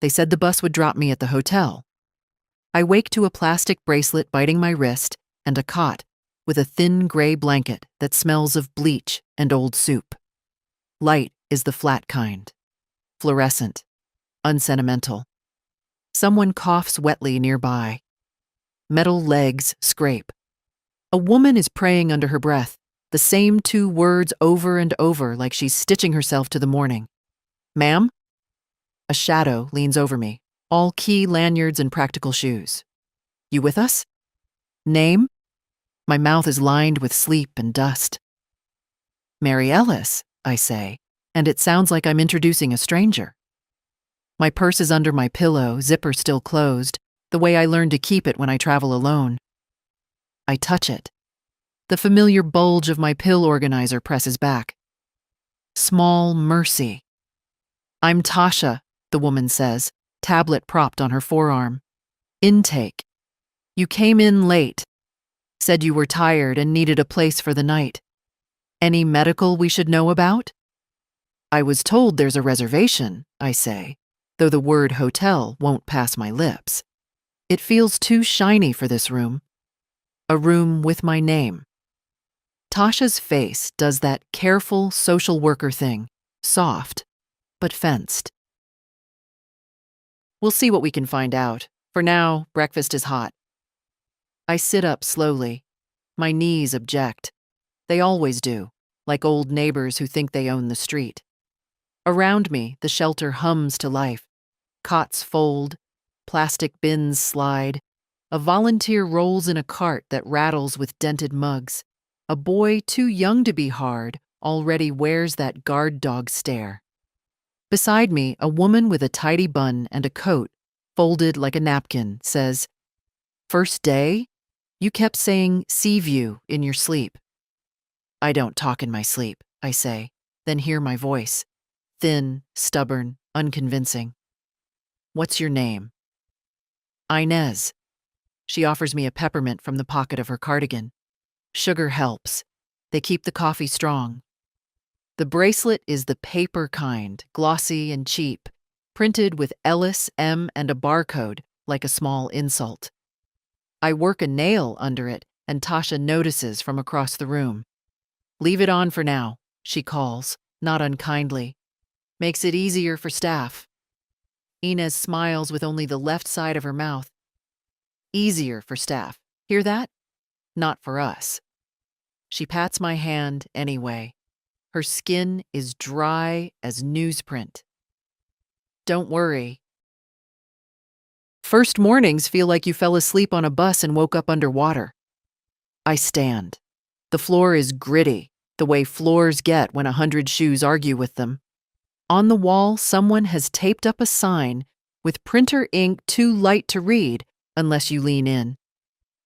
They said the bus would drop me at the hotel. I wake to a plastic bracelet biting my wrist and a cot with a thin gray blanket that smells of bleach and old soup. Light is the flat kind, fluorescent, unsentimental. Someone coughs wetly nearby. Metal legs scrape. A woman is praying under her breath, the same two words over and over like she's stitching herself to the morning. Ma'am? A shadow leans over me, all key lanyards and practical shoes. You with us? Name? My mouth is lined with sleep and dust. Mary Ellis, I say, and it sounds like I'm introducing a stranger. My purse is under my pillow, zipper still closed, the way I learned to keep it when I travel alone. I touch it. The familiar bulge of my pill organizer presses back. Small mercy. I'm Tasha, the woman says, tablet propped on her forearm. Intake. You came in late. Said you were tired and needed a place for the night. Any medical we should know about? I was told there's a reservation, I say, though the word hotel won't pass my lips. It feels too shiny for this room. A room with my name. Tasha's face does that careful social worker thing, soft, but fenced. We'll see what we can find out. For now, breakfast is hot. I sit up slowly. My knees object. They always do, like old neighbors who think they own the street. Around me, the shelter hums to life. Cots fold, plastic bins slide. A volunteer rolls in a cart that rattles with dented mugs. A boy too young to be hard already wears that guard dog stare. Beside me, a woman with a tidy bun and a coat, folded like a napkin, says, "First day? You kept saying sea view in your sleep." I don't talk in my sleep, I say, then hear my voice. Thin, stubborn, unconvincing. What's your name? Inez. She offers me a peppermint from the pocket of her cardigan. Sugar helps. They keep the coffee strong. The bracelet is the paper kind, glossy and cheap, printed with Ellis, M, and a barcode, like a small insult. I work a nail under it, and Tasha notices from across the room. Leave it on for now, she calls, not unkindly. Makes it easier for staff. Inez smiles with only the left side of her mouth. Easier for staff. Hear that? Not for us. She pats my hand anyway. Her skin is dry as newsprint. Don't worry. First mornings feel like you fell asleep on a bus and woke up underwater. I stand. The floor is gritty, the way floors get when 100 shoes argue with them. On the wall, someone has taped up a sign with printer ink too light to read unless you lean in.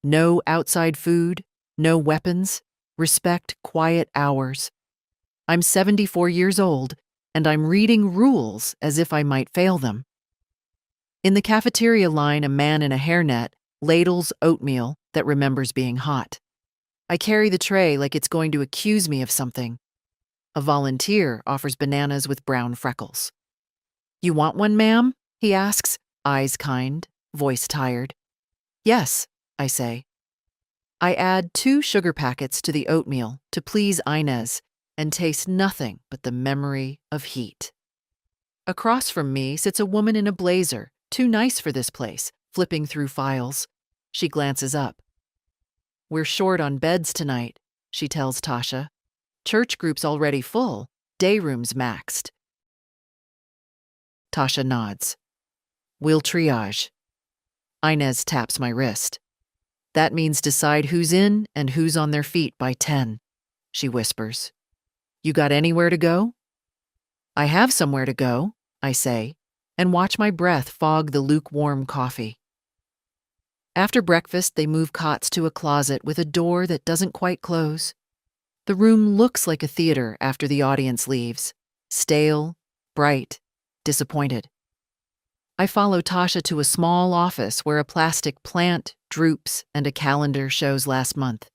No outside food, no weapons, respect quiet hours. I'm 74 years old, and I'm reading rules as if I might fail them. In the cafeteria line, a man in a hairnet ladles oatmeal that remembers being hot. I carry the tray like it's going to accuse me of something. A volunteer offers bananas with brown freckles. You want one, ma'am? He asks, eyes kind, voice tired. Yes, I say. I add 2 sugar packets to the oatmeal to please Inez and taste nothing but the memory of heat. Across from me sits a woman in a blazer, too nice for this place, flipping through files. She glances up. We're short on beds tonight, she tells Tasha. Church group's already full, day room's maxed. Tasha nods. We'll triage. Inez taps my wrist. That means decide who's in and who's on their feet by 10, she whispers. You got anywhere to go? I have somewhere to go, I say, and watch my breath fog the lukewarm coffee. After breakfast, they move cots to a closet with a door that doesn't quite close. The room looks like a theater after the audience leaves, stale, bright, disappointed. I follow Tasha to a small office where a plastic plant droops and a calendar shows last month.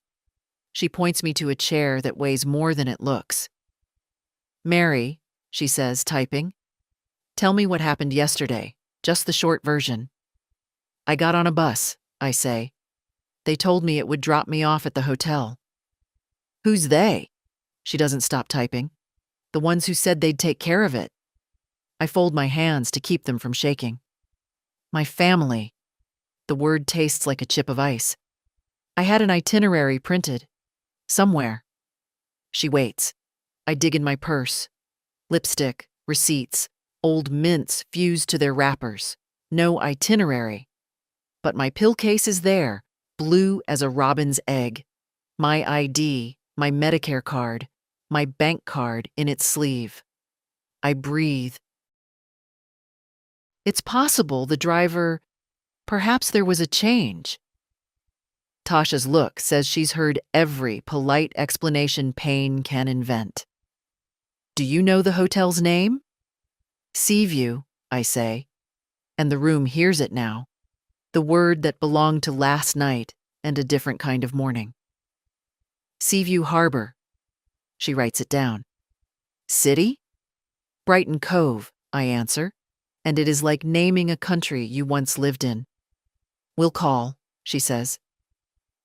She points me to a chair that weighs more than it looks. Mary, she says, typing, tell me what happened yesterday. Just the short version. I got on a bus, I say. They told me it would drop me off at the hotel. Who's they? She doesn't stop typing. The ones who said they'd take care of it. I fold my hands to keep them from shaking. My family. The word tastes like a chip of ice. I had an itinerary printed. Somewhere. She waits. I dig in my purse. Lipstick, receipts, old mints fused to their wrappers. No itinerary. But my pill case is there, blue as a robin's egg. My ID, my Medicare card, my bank card in its sleeve. I breathe. It's possible the driver, perhaps there was a change. Tasha's look says she's heard every polite explanation pain can invent. Do you know the hotel's name? Seaview, I say, and the room hears it now. The word that belonged to last night and a different kind of morning. Seaview Harbor. She writes it down. City? Brighton Cove, I answer, and it is like naming a country you once lived in. We'll call, she says.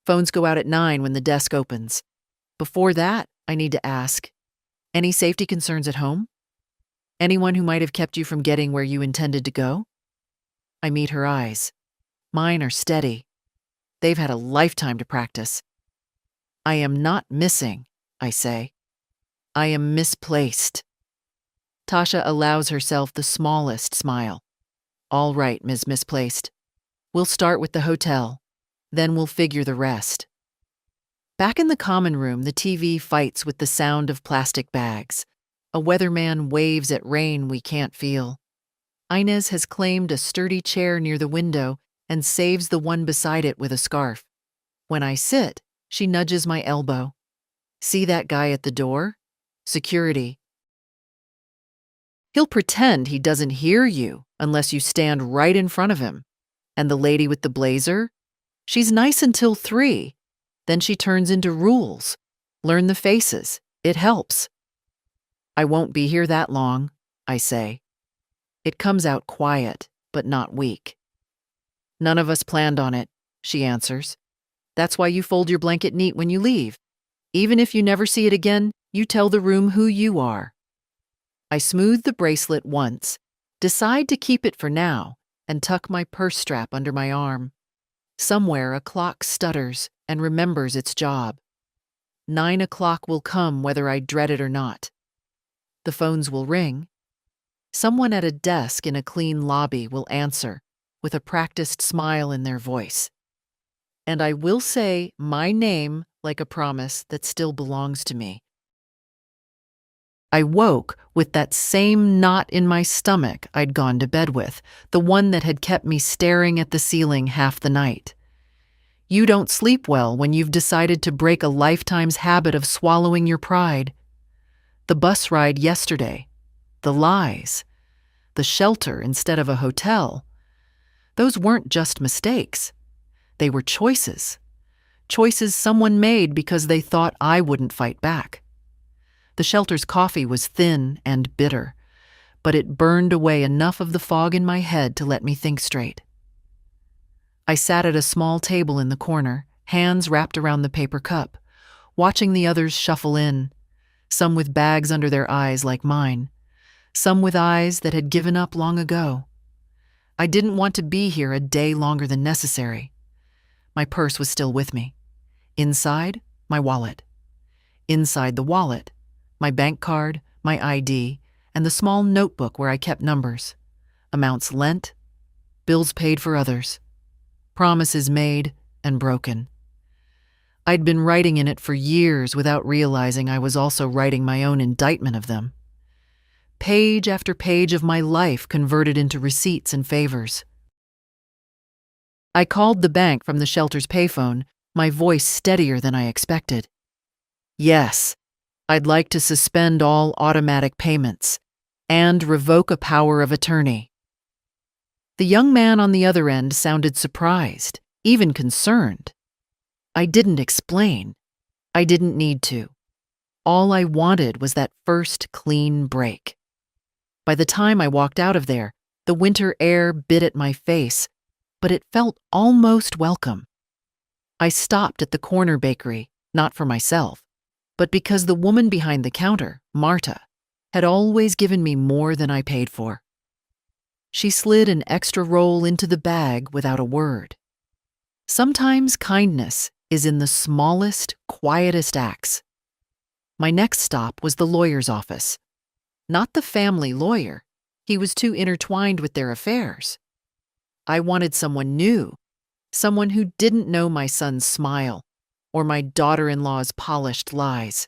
Phones go out at 9 when the desk opens. Before that, I need to ask, any safety concerns at home? Anyone who might have kept you from getting where you intended to go? I meet her eyes. Mine are steady. They've had a lifetime to practice. I am not missing, I say. I am misplaced. Tasha allows herself the smallest smile. All right, Ms. Misplaced. We'll start with the hotel. Then we'll figure the rest. Back in the common room, the TV fights with the sound of plastic bags. A weatherman waves at rain we can't feel. Inez has claimed a sturdy chair near the window and saves the one beside it with a scarf. When I sit, she nudges my elbow. See that guy at the door? Security. He'll pretend he doesn't hear you unless you stand right in front of him. And the lady with the blazer? She's nice until 3. Then she turns into rules. Learn the faces. It helps. I won't be here that long, I say. It comes out quiet, but not weak. None of us planned on it, she answers. That's why you fold your blanket neat when you leave. Even if you never see it again, you tell the room who you are. I smooth the bracelet once, decide to keep it for now, and tuck my purse strap under my arm. Somewhere a clock stutters and remembers its job. 9 o'clock will come whether I dread it or not. The phones will ring. Someone at a desk in a clean lobby will answer, with a practiced smile in their voice. And I will say my name like a promise that still belongs to me. I woke with that same knot in my stomach I'd gone to bed with, the one that had kept me staring at the ceiling half the night. You don't sleep well when you've decided to break a lifetime's habit of swallowing your pride. The bus ride yesterday, the lies, the shelter instead of a hotel, those weren't just mistakes. They were choices. Choices someone made because they thought I wouldn't fight back. The shelter's coffee was thin and bitter, but it burned away enough of the fog in my head to let me think straight. I sat at a small table in the corner, hands wrapped around the paper cup, watching the others shuffle in, some with bags under their eyes like mine, some with eyes that had given up long ago. I didn't want to be here a day longer than necessary. My purse was still with me. Inside, my wallet. Inside the wallet, my bank card, my ID, and the small notebook where I kept numbers. Amounts lent, bills paid for others, promises made and broken. I'd been writing in it for years without realizing I was also writing my own indictment of them. Page after page of my life converted into receipts and favors. I called the bank from the shelter's payphone, my voice steadier than I expected. Yes, I'd like to suspend all automatic payments and revoke a power of attorney. The young man on the other end sounded surprised, even concerned. I didn't explain. I didn't need to. All I wanted was that first clean break. By the time I walked out of there, The winter air bit at my face, but it felt almost welcome. I stopped at the corner bakery, not for myself, but because the woman behind the counter, Marta, had always given me more than I paid for. She slid an extra roll into the bag without a word. Sometimes kindness is in the smallest, quietest acts. My next stop was the lawyer's office. Not the family lawyer. He was too intertwined with their affairs. I wanted someone new, someone who didn't know my son's smile or my daughter-in-law's polished lies.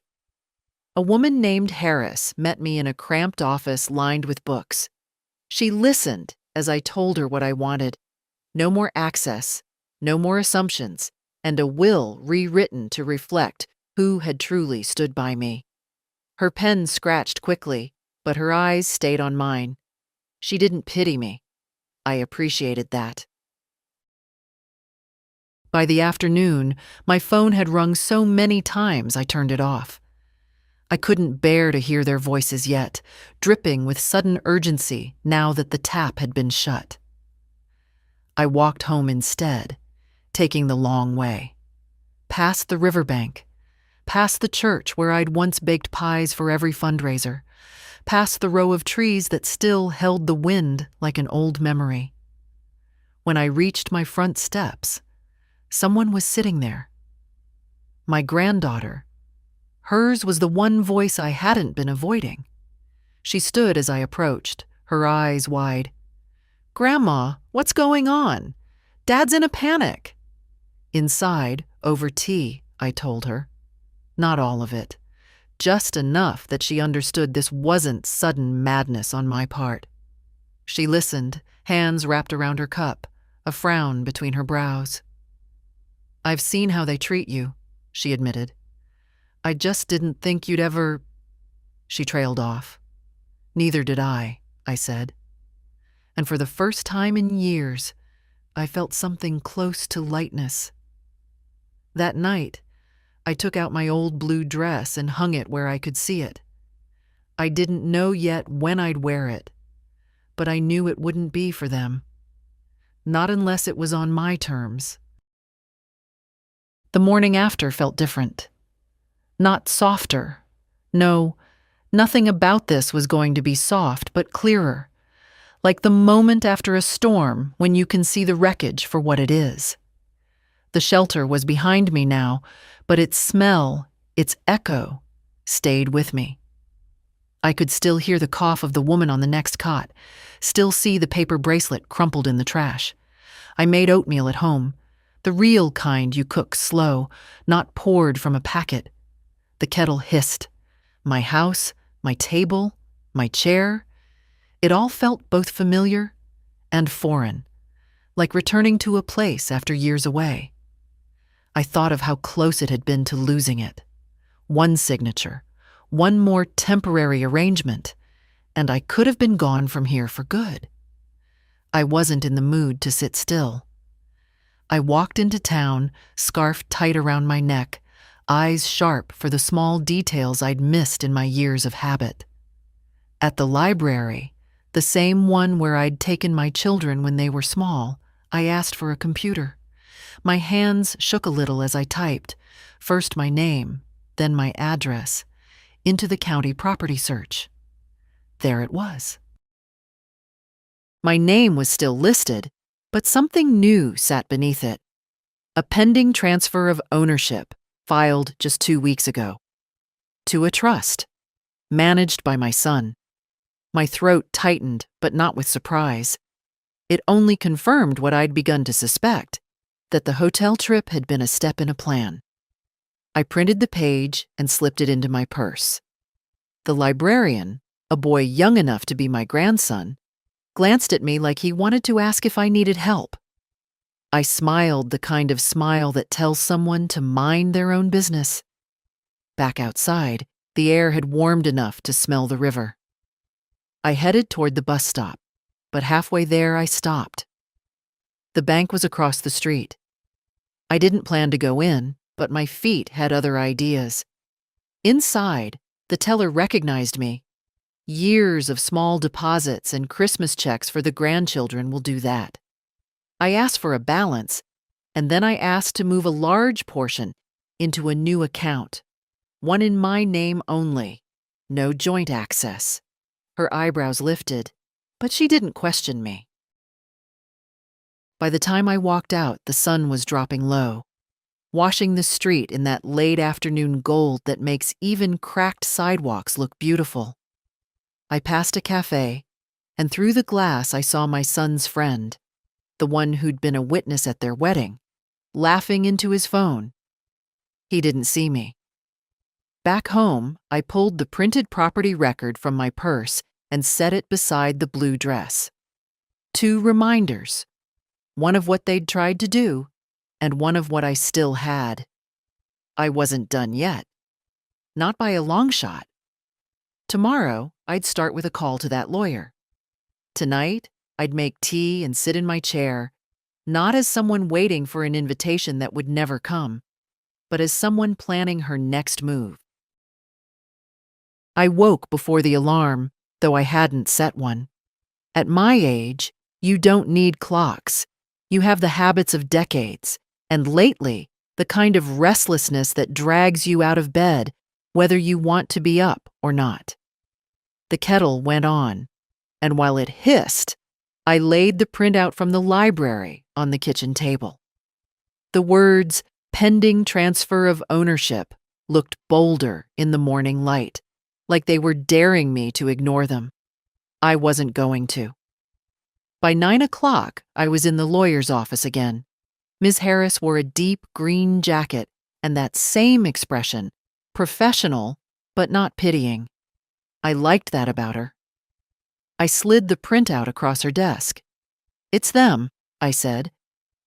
A woman named Harris met me in a cramped office lined with books. She listened as I told her what I wanted. No more access, no more assumptions, and a will rewritten to reflect who had truly stood by me. Her pen scratched quickly, but her eyes stayed on mine. She didn't pity me. I appreciated that. By the afternoon, my phone had rung so many times I turned it off. I couldn't bear to hear their voices yet, dripping with sudden urgency now that the tap had been shut. I walked home instead, taking the long way. Past the riverbank, past the church where I'd once baked pies for every fundraiser, past the row of trees that still held the wind like an old memory. When I reached my front steps, someone was sitting there. My granddaughter. Hers was the one voice I hadn't been avoiding. She stood as I approached, her eyes wide. "Grandma, what's going on? Dad's in a panic." "Inside, over tea," I told her. Not all of it. Just enough that she understood this wasn't sudden madness on my part. She listened, hands wrapped around her cup, a frown between her brows. "I've seen how they treat you," she admitted. "I just didn't think you'd ever—" She trailed off. "Neither did I said. And for the first time in years, I felt something close to lightness. That night, I took out my old blue dress and hung it where I could see it. I didn't know yet when I'd wear it, but I knew it wouldn't be for them. Not unless it was on my terms. The morning after felt different. Not softer. No, nothing about this was going to be soft, but clearer. Like the moment after a storm when you can see the wreckage for what it is. The shelter was behind me now, but its smell, its echo, stayed with me. I could still hear the cough of the woman on the next cot, still see the paper bracelet crumpled in the trash. I made oatmeal at home, the real kind you cook slow, not poured from a packet. The kettle hissed. My house, my table, my chair, it all felt both familiar and foreign, like returning to a place after years away. I thought of how close it had been to losing it. One signature, one more temporary arrangement, and I could have been gone from here for good. I wasn't in the mood to sit still. I walked into town, scarf tight around my neck, eyes sharp for the small details I'd missed in my years of habit. At the library, the same one where I'd taken my children when they were small, I asked for a computer. My hands shook a little as I typed, first my name, then my address, into the county property search. There it was. My name was still listed, but something new sat beneath it. A pending transfer of ownership, filed just 2 weeks ago. To a trust, managed by my son. My throat tightened, but not with surprise. It only confirmed what I'd begun to suspect, that the hotel trip had been a step in a plan. I printed the page and slipped it into my purse. The librarian, a boy young enough to be my grandson, glanced at me like he wanted to ask if I needed help. I smiled the kind of smile that tells someone to mind their own business. Back outside, the air had warmed enough to smell the river. I headed toward the bus stop, but halfway there I stopped. The bank was across the street. I didn't plan to go in, but my feet had other ideas. Inside, the teller recognized me. Years of small deposits and Christmas checks for the grandchildren will do that. I asked for a balance, and then I asked to move a large portion into a new account, one in my name only, no joint access. Her eyebrows lifted, but she didn't question me. By the time I walked out, the sun was dropping low, washing the street in that late afternoon gold that makes even cracked sidewalks look beautiful. I passed a cafe, and through the glass I saw my son's friend, the one who'd been a witness at their wedding, laughing into his phone. He didn't see me. Back home, I pulled the printed property record from my purse and set it beside the blue dress. 2 reminders, one of what they'd tried to do, and one of what I still had. I wasn't done yet. Not by a long shot. Tomorrow, I'd start with a call to that lawyer. Tonight, I'd make tea and sit in my chair, not as someone waiting for an invitation that would never come, but as someone planning her next move. I woke before the alarm, though I hadn't set one. At my age, you don't need clocks. You have the habits of decades, and lately, the kind of restlessness that drags you out of bed, whether you want to be up or not. The kettle went on, and while it hissed, I laid the printout from the library on the kitchen table. The words, "pending transfer of ownership," looked bolder in the morning light, like they were daring me to ignore them. I wasn't going to. By 9 o'clock, I was in the lawyer's office again. Ms. Harris wore a deep green jacket and that same expression, professional but not pitying. I liked that about her. I slid the printout across her desk. "It's them," I said,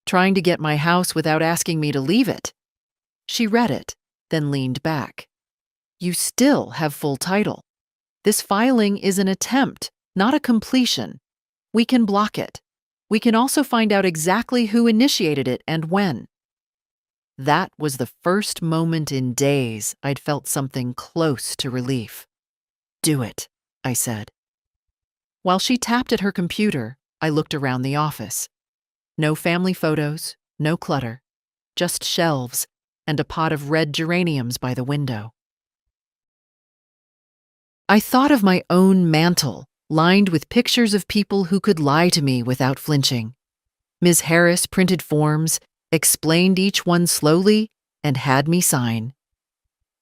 "trying to get my house without asking me to leave it." She read it, then leaned back. "You still have full title. This filing is an attempt, not a completion. We can block it. We can also find out exactly who initiated it and when." That was the first moment in days I'd felt something close to relief. "Do it," I said. While she tapped at her computer, I looked around the office. No family photos, no clutter, just shelves and a pot of red geraniums by the window. I thought of my own mantle, lined with pictures of people who could lie to me without flinching. Ms. Harris printed forms, explained each one slowly, and had me sign.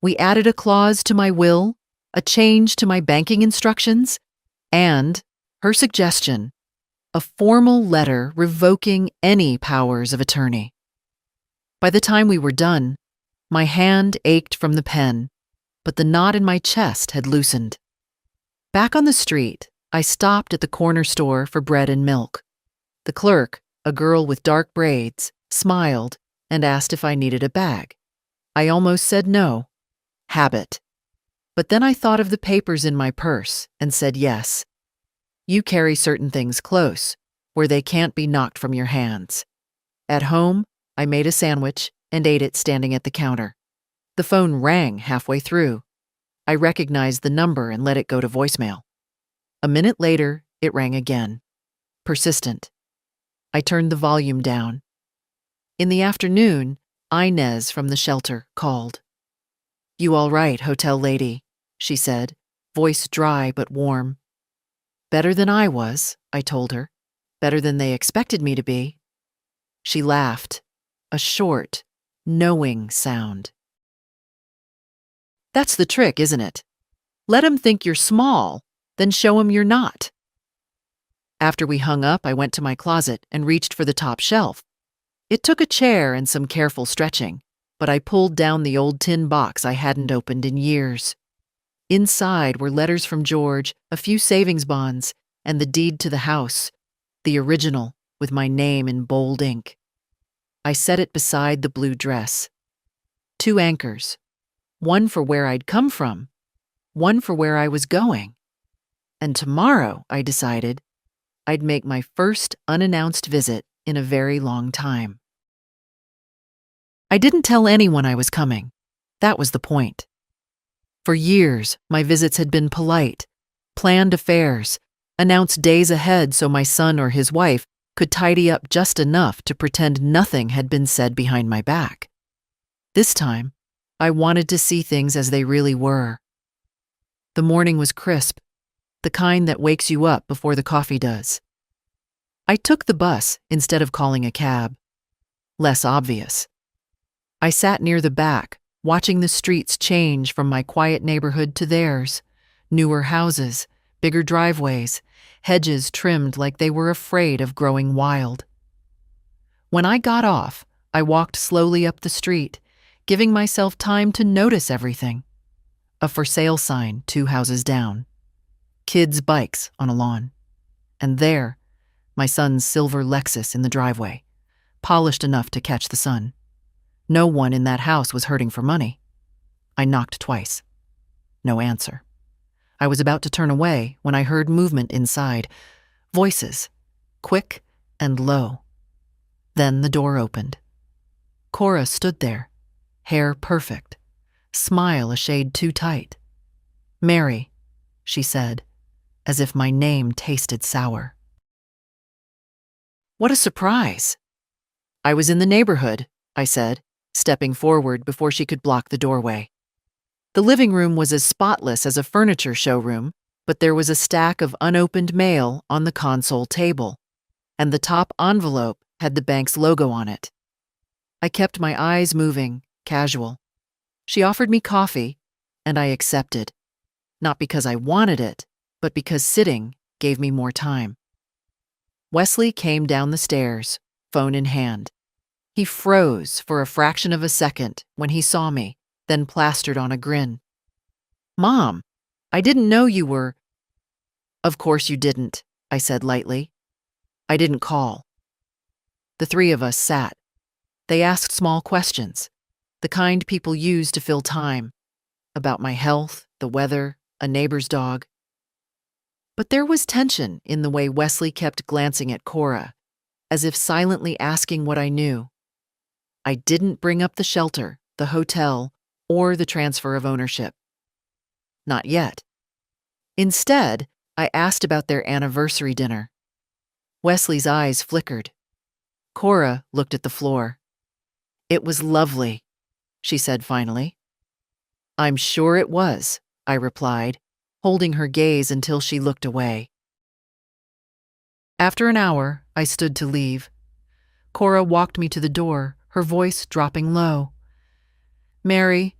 We added a clause to my will, a change to my banking instructions, and, her suggestion, a formal letter revoking any powers of attorney. By the time we were done, my hand ached from the pen, but the knot in my chest had loosened. Back on the street, I stopped at the corner store for bread and milk. The clerk, a girl with dark braids, smiled and asked if I needed a bag. I almost said no. Habit. But then I thought of the papers in my purse and said yes. You carry certain things close, where they can't be knocked from your hands. At home, I made a sandwich and ate it standing at the counter. The phone rang halfway through. I recognized the number and let it go to voicemail. A minute later, it rang again. Persistent. I turned the volume down. In the afternoon, Inez from the shelter called. "You all right, hotel lady?" she said, voice dry but warm. "Better than I was," I told her. "Better than they expected me to be." She laughed, a short, knowing sound. "That's the trick, isn't it? Let 'em think you're small, then show 'em you're not." After we hung up, I went to my closet and reached for the top shelf. It took a chair and some careful stretching, but I pulled down the old tin box I hadn't opened in years. Inside were letters from George, a few savings bonds, and the deed to the house, the original, with my name in bold ink. I set it beside the blue dress. 2 anchors, one for where I'd come from, one for where I was going. And tomorrow, I decided, I'd make my first unannounced visit in a very long time. I didn't tell anyone I was coming. That was the point. For years, my visits had been polite, planned affairs, announced days ahead so my son or his wife could tidy up just enough to pretend nothing had been said behind my back. This time, I wanted to see things as they really were. The morning was crisp, the kind that wakes you up before the coffee does. I took the bus instead of calling a cab. Less obvious. I sat near the back, watching the streets change from my quiet neighborhood to theirs. Newer houses, bigger driveways, hedges trimmed like they were afraid of growing wild. When I got off, I walked slowly up the street, giving myself time to notice everything. A for sale sign 2 houses down. Kids' bikes on a lawn. And there, my son's silver Lexus in the driveway, polished enough to catch the sun. No one in that house was hurting for money. I knocked twice. No answer. I was about to turn away when I heard movement inside. Voices, quick and low. Then the door opened. Cora stood there, hair perfect, smile a shade too tight. "Mary," she said, as if my name tasted sour. What a surprise! "I was in the neighborhood," I said, stepping forward before she could block the doorway. The living room was as spotless as a furniture showroom, but there was a stack of unopened mail on the console table, and the top envelope had the bank's logo on it. I kept my eyes moving, casual. She offered me coffee, and I accepted. Not because I wanted it, but because sitting gave me more time. Wesley came down the stairs, phone in hand. He froze for a fraction of a second when he saw me, then plastered on a grin. "Mom, I didn't know you were—" "Of course you didn't," I said lightly. "I didn't call." The 3 of us sat. They asked small questions, the kind people use to fill time, about my health, the weather, a neighbor's dog. But there was tension in the way Wesley kept glancing at Cora, as if silently asking what I knew. I didn't bring up the shelter, the hotel, or the transfer of ownership. Not yet. Instead, I asked about their anniversary dinner. Wesley's eyes flickered. Cora looked at the floor. "It was lovely," she said finally. "I'm sure it was," I replied, holding her gaze until she looked away. After an hour, I stood to leave. Cora walked me to the door, her voice dropping low. "Mary,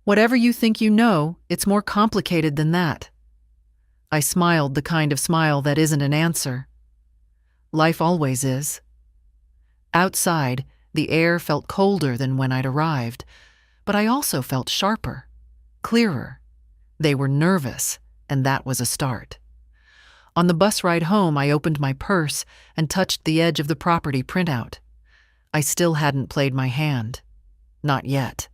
whatever you think you know, it's more complicated than that." I smiled the kind of smile that isn't an answer. Life always is. Outside, the air felt colder than when I'd arrived, but I also felt sharper, clearer. They were nervous, and that was a start. On the bus ride home, I opened my purse and touched the edge of the property printout. I still hadn't played my hand. Not yet.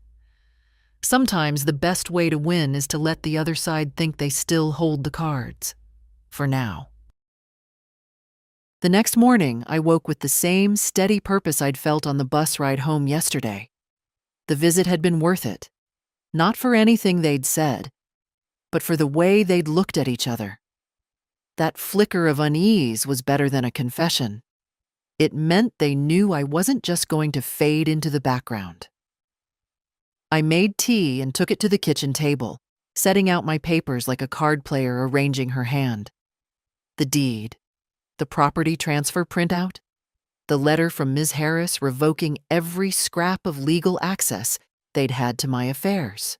Sometimes the best way to win is to let the other side think they still hold the cards. For now. The next morning, I woke with the same steady purpose I'd felt on the bus ride home yesterday. The visit had been worth it. Not for anything they'd said, but for the way they'd looked at each other. That flicker of unease was better than a confession. It meant they knew I wasn't just going to fade into the background. I made tea and took it to the kitchen table, setting out my papers like a card player arranging her hand. The deed, the property transfer printout, the letter from Ms. Harris revoking every scrap of legal access they'd had to my affairs.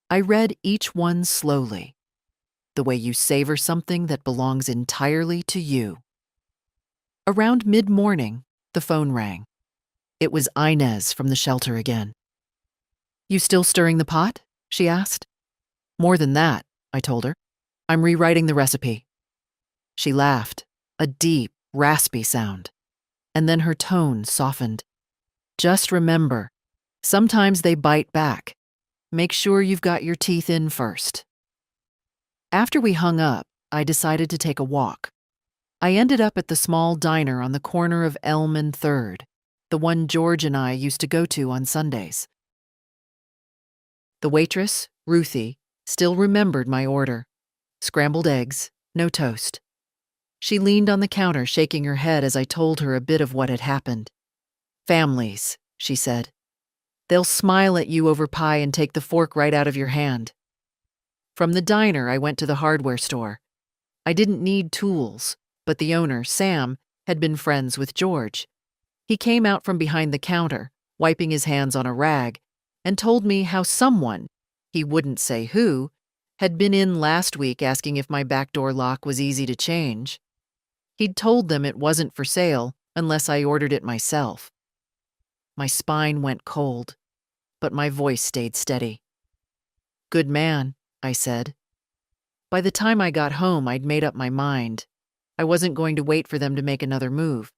I read each one slowly, the way you savor something that belongs entirely to you. Around mid-morning, the phone rang. It was Inez from the shelter again. "You still stirring the pot?" she asked. "More than that," I told her. "I'm rewriting the recipe." She laughed, a deep, raspy sound, and then her tone softened. "Just remember, sometimes they bite back. Make sure you've got your teeth in first." After we hung up, I decided to take a walk. I ended up at the small diner on the corner of Elm and 3rd, the one George and I used to go to on Sundays. The waitress, Ruthie, still remembered my order. Scrambled eggs, no toast. She leaned on the counter, shaking her head as I told her a bit of what had happened. Families, she said. They'll smile at you over pie and take the fork right out of your hand. From the diner, I went to the hardware store. I didn't need tools, but the owner, Sam, had been friends with George. He came out from behind the counter, wiping his hands on a rag, and told me how someone, he wouldn't say who, had been in last week asking if my back door lock was easy to change. He'd told them it wasn't for sale unless I ordered it myself. My spine went cold, but my voice stayed steady. Good man, I said. By the time I got home, I'd made up my mind. I wasn't going to wait for them to make another move.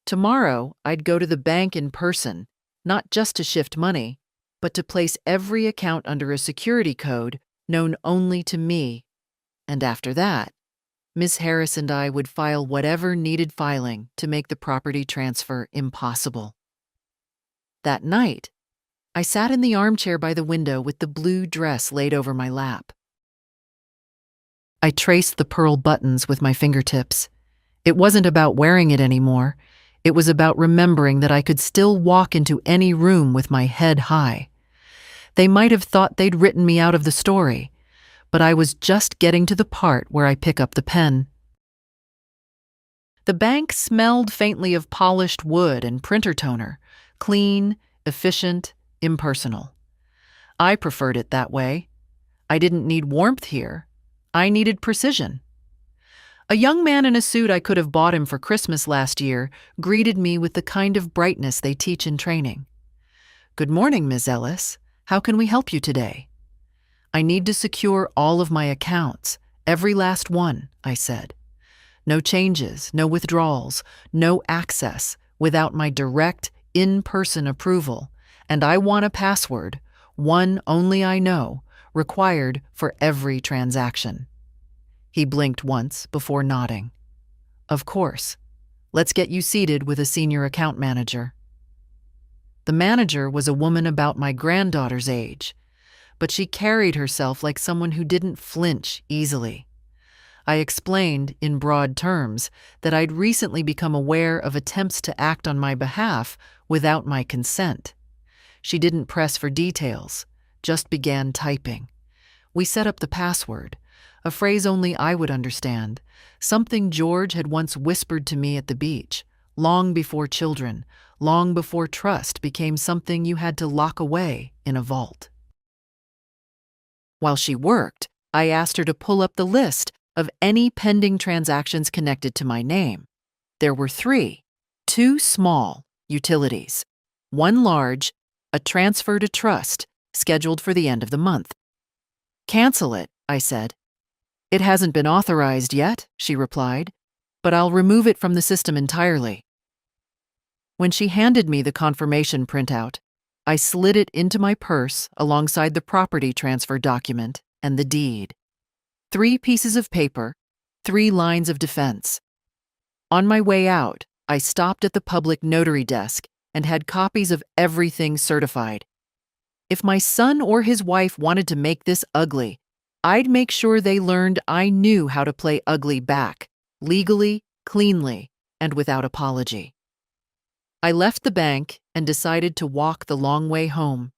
Tomorrow, I'd go to the bank in person, not just to shift money, but to place every account under a security code known only to me. And after that, Miss Harris and I would file whatever needed filing to make the property transfer impossible. That night, I sat in the armchair by the window with the blue dress laid over my lap. I traced the pearl buttons with my fingertips. It wasn't about wearing it anymore. It was about remembering that I could still walk into any room with my head high. They might have thought they'd written me out of the story, but I was just getting to the part where I pick up the pen. The bank smelled faintly of polished wood and printer toner, clean, efficient, impersonal. I preferred it that way. I didn't need warmth here. I needed precision. A young man in a suit I could have bought him for Christmas last year greeted me with the kind of brightness they teach in training. Good morning, Ms. Ellis. How can we help you today? I need to secure all of my accounts, every last one, I said. No changes, no withdrawals, no access without my direct, in-person approval, and I want a password, one only I know, required for every transaction. He blinked once before nodding. Of course. Let's get you seated with a senior account manager. The manager was a woman about my granddaughter's age, but she carried herself like someone who didn't flinch easily. I explained, in broad terms, that I'd recently become aware of attempts to act on my behalf without my consent. She didn't press for details, just began typing. We set up the password, a phrase only I would understand, something George had once whispered to me at the beach, long before children, long before trust became something you had to lock away in a vault. While she worked, I asked her to pull up the list of any pending transactions connected to my name. There were 3, 2 small utilities, 1 large, a transfer to trust scheduled for the end of the month. Cancel it, I said. It hasn't been authorized yet, she replied, but I'll remove it from the system entirely. When she handed me the confirmation printout, I slid it into my purse alongside the property transfer document and the deed. 3 pieces of paper, 3 lines of defense. On my way out, I stopped at the public notary desk and had copies of everything certified. If my son or his wife wanted to make this ugly, I'd make sure they learned I knew how to play ugly back, legally, cleanly, and without apology. I left the bank and decided to walk the long way home.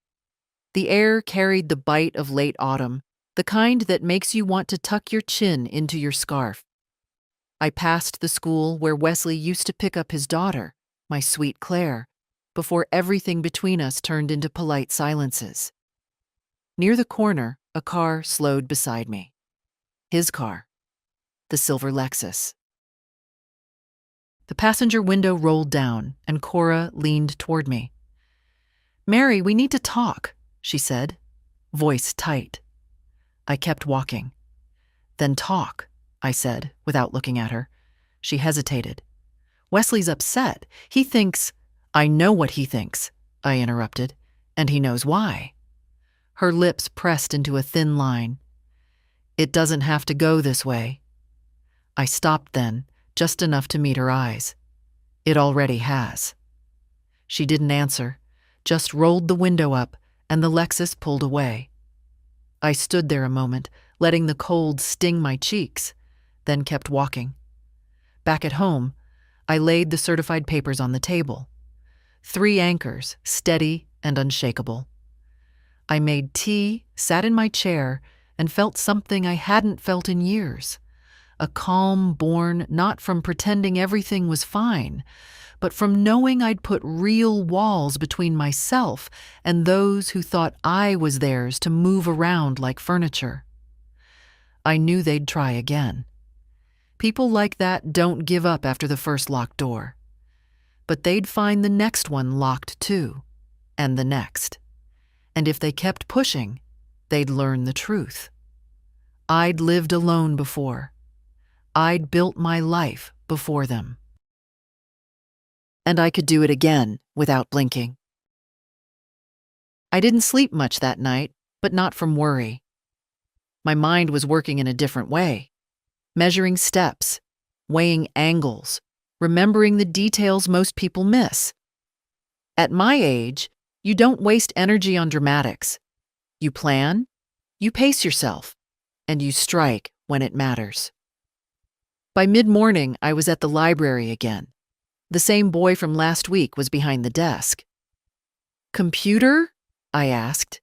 The air carried the bite of late autumn, the kind that makes you want to tuck your chin into your scarf. I passed the school where Wesley used to pick up his daughter, my sweet Claire, before everything between us turned into polite silences. Near the corner, a car slowed beside me. His car, the silver Lexus. The passenger window rolled down, and Cora leaned toward me. Mary, we need to talk, she said, voice tight. I kept walking. Then talk, I said, without looking at her. She hesitated. Wesley's upset. He thinks— I know what he thinks, I interrupted, and he knows why. Her lips pressed into a thin line. It doesn't have to go this way. I stopped then, just enough to meet her eyes. It already has. She didn't answer, just rolled the window up, and the Lexus pulled away. I stood there a moment, letting the cold sting my cheeks, then kept walking. Back at home, I laid the certified papers on the table. 3 anchors, steady and unshakable. I made tea, sat in my chair, and felt something I hadn't felt in years. A calm born not from pretending everything was fine, but from knowing I'd put real walls between myself and those who thought I was theirs to move around like furniture. I knew they'd try again. People like that don't give up after the first locked door. But they'd find the next one locked too, and the next. And if they kept pushing, they'd learn the truth. I'd lived alone before. I'd built my life before them. And I could do it again without blinking. I didn't sleep much that night, but not from worry. My mind was working in a different way, measuring steps, weighing angles, remembering the details most people miss. At my age, you don't waste energy on dramatics. You plan, you pace yourself, and you strike when it matters. By mid-morning, I was at the library again. The same boy from last week was behind the desk. "Computer?" I asked.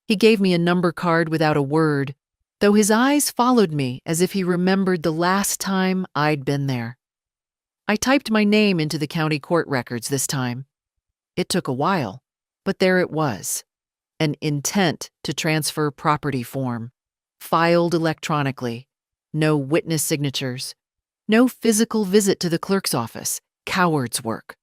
He gave me a number card without a word, though his eyes followed me as if he remembered the last time I'd been there. I typed my name into the county court records this time. It took a while, but there it was. An intent to transfer property form, filed electronically, no witness signatures, no physical visit to the clerk's office, coward's work.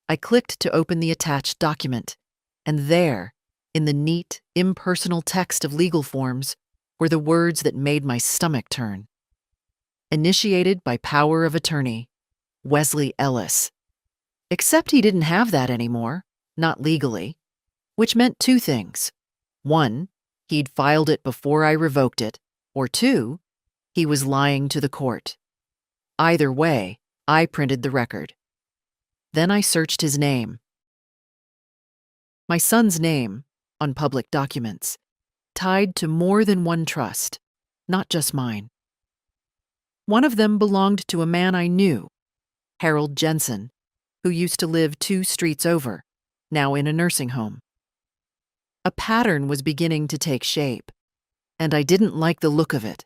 I clicked to open the attached document, and there, in the neat, impersonal text of legal forms, were the words that made my stomach turn. Initiated by power of attorney, Wesley Ellis. Except he didn't have that anymore, not legally, which meant 2 things. 1, he'd filed it before I revoked it, or 2, he was lying to the court. Either way, I printed the record. Then I searched his name. My son's name, on public documents, tied to more than one trust, not just mine. One of them belonged to a man I knew, Harold Jensen, who used to live 2 streets over, now in a nursing home. A pattern was beginning to take shape, and I didn't like the look of it.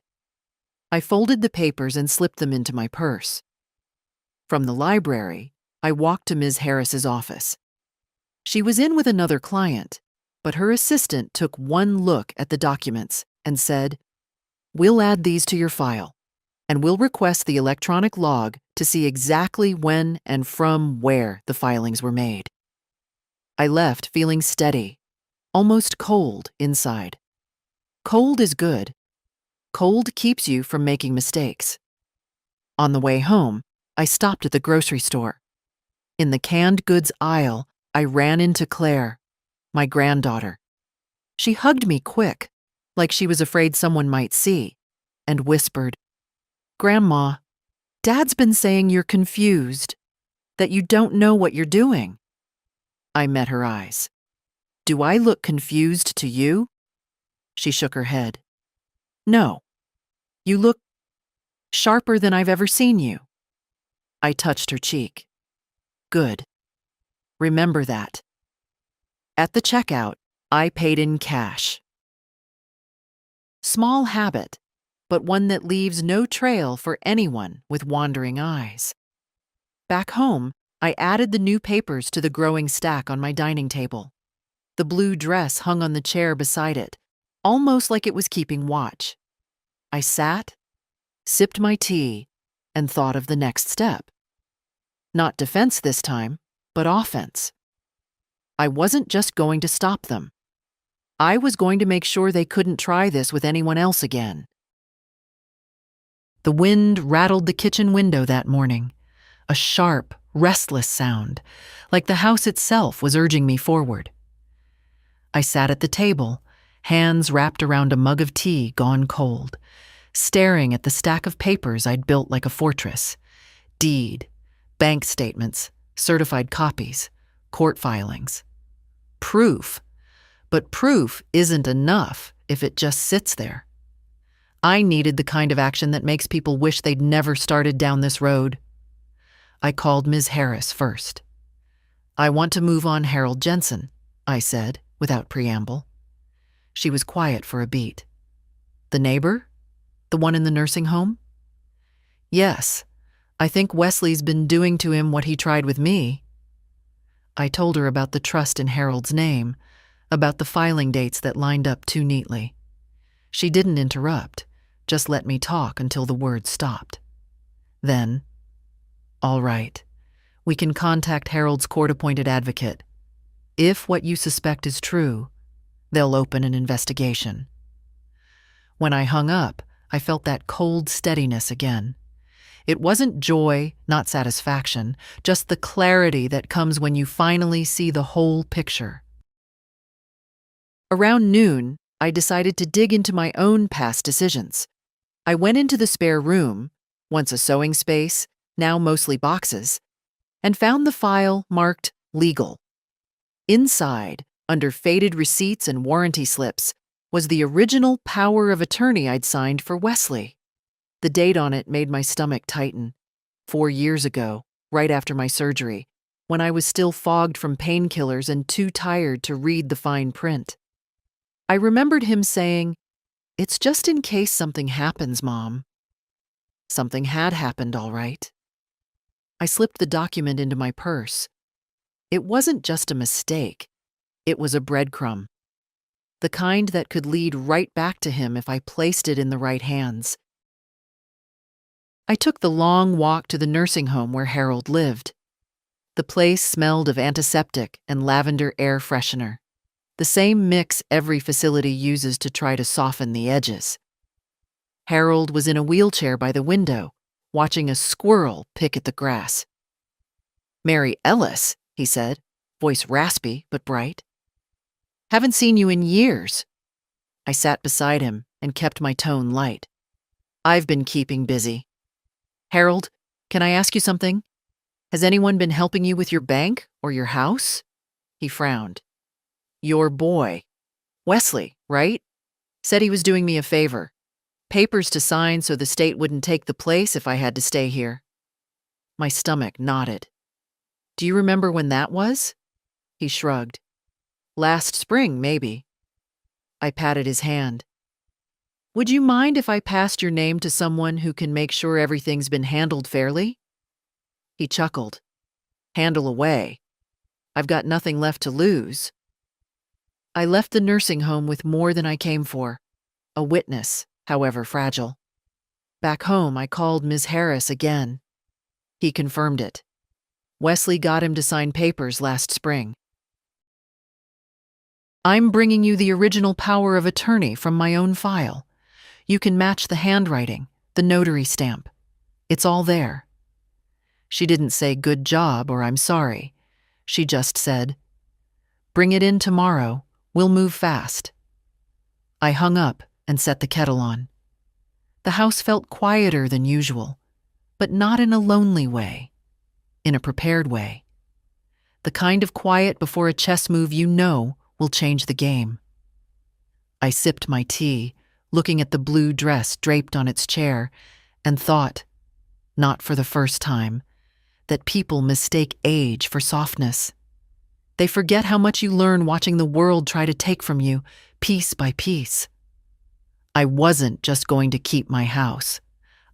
I folded the papers and slipped them into my purse. From the library, I walked to Ms. Harris's office. She was in with another client, but her assistant took one look at the documents and said, "We'll add these to your file, and we'll request the electronic log to see exactly when and from where the filings were made." I left feeling steady, almost cold inside. Cold is good. Cold keeps you from making mistakes. On the way home, I stopped at the grocery store. In the canned goods aisle, I ran into Claire, my granddaughter. She hugged me quick, like she was afraid someone might see, and whispered, "Grandma, Dad's been saying you're confused, that you don't know what you're doing." I met her eyes. "Do I look confused to you?" She shook her head. "No. You look sharper than I've ever seen you." I touched her cheek. "Good. Remember that." At the checkout, I paid in cash. Small habit, but one that leaves no trail for anyone with wandering eyes. Back home, I added the new papers to the growing stack on my dining table. The blue dress hung on the chair beside it, almost like it was keeping watch. I sat, sipped my tea, and thought of the next step. Not defense this time, but offense. I wasn't just going to stop them. I was going to make sure they couldn't try this with anyone else again. The wind rattled the kitchen window that morning, a sharp, restless sound, like the house itself was urging me forward. I sat at the table, hands wrapped around a mug of tea gone cold, staring at the stack of papers I'd built like a fortress. Deed, bank statements, certified copies, court filings. Proof. But proof isn't enough if it just sits there. I needed the kind of action that makes people wish they'd never started down this road. I called Ms. Harris first. "I want to move on Harold Jensen," I said, without preamble. She was quiet for a beat. "The neighbor? The one in the nursing home?" "Yes. I think Wesley's been doing to him what he tried with me." I told her about the trust in Harold's name, about the filing dates that lined up too neatly. She didn't interrupt, just let me talk until the words stopped. Then, "All right, we can contact Harold's court-appointed advocate. If what you suspect is true, they'll open an investigation." When I hung up, I felt that cold steadiness again. It wasn't joy, not satisfaction, just the clarity that comes when you finally see the whole picture. Around noon, I decided to dig into my own past decisions. I went into the spare room, once a sewing space, now mostly boxes, and found the file marked legal. Inside, under faded receipts and warranty slips, was the original power of attorney I'd signed for Wesley. The date on it made my stomach tighten. 4 years ago, right after my surgery, when I was still fogged from painkillers and too tired to read the fine print. I remembered him saying, "It's just in case something happens, Mom." Something had happened, all right. I slipped the document into my purse. It wasn't just a mistake. It was a breadcrumb. The kind that could lead right back to him if I placed it in the right hands. I took the long walk to the nursing home where Harold lived. The place smelled of antiseptic and lavender air freshener, the same mix every facility uses to try to soften the edges. Harold was in a wheelchair by the window, watching a squirrel pick at the grass. "Mary Ellis," he said, voice raspy but bright. "Haven't seen you in years." I sat beside him and kept my tone light. "I've been keeping busy. Harold, can I ask you something? Has anyone been helping you with your bank or your house?" He frowned. "Your boy, Wesley, right? Said he was doing me a favor. Papers to sign so the state wouldn't take the place if I had to stay here." My stomach knotted. "Do you remember when that was?" He shrugged. "Last spring, maybe." I patted his hand. "Would you mind if I passed your name to someone who can make sure everything's been handled fairly?" He chuckled. "Handle away. I've got nothing left to lose." I left the nursing home with more than I came for, a witness, however fragile. Back home, I called Ms. Harris again. He confirmed it. Wesley got him to sign papers last spring. "I'm bringing you the original power of attorney from my own file. You can match the handwriting, the notary stamp. It's all there." She didn't say "good job" or "I'm sorry." She just said, "Bring it in tomorrow. We'll move fast." I hung up and set the kettle on. The house felt quieter than usual, but not in a lonely way, in a prepared way. The kind of quiet before a chess move you know will change the game. I sipped my tea, looking at the blue dress draped on its chair, and thought, not for the first time, that people mistake age for softness. They forget how much you learn watching the world try to take from you, piece by piece. I wasn't just going to keep my house.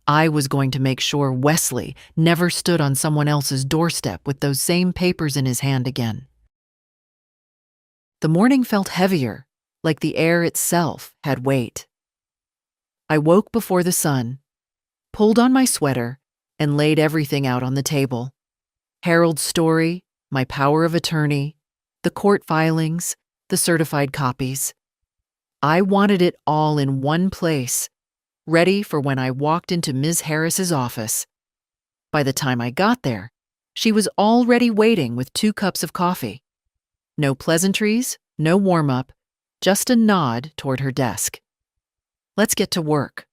I was going to make sure Wesley never stood on someone else's doorstep with those same papers in his hand again. The morning felt heavier, like the air itself had weight. I woke before the sun, pulled on my sweater, and laid everything out on the table. Harold's story, my power of attorney, the court filings, the certified copies. I wanted it all in one place, ready for when I walked into Ms. Harris's office. By the time I got there, she was already waiting with 2 cups of coffee. No pleasantries, no warm-up, just a nod toward her desk. "Let's get to work."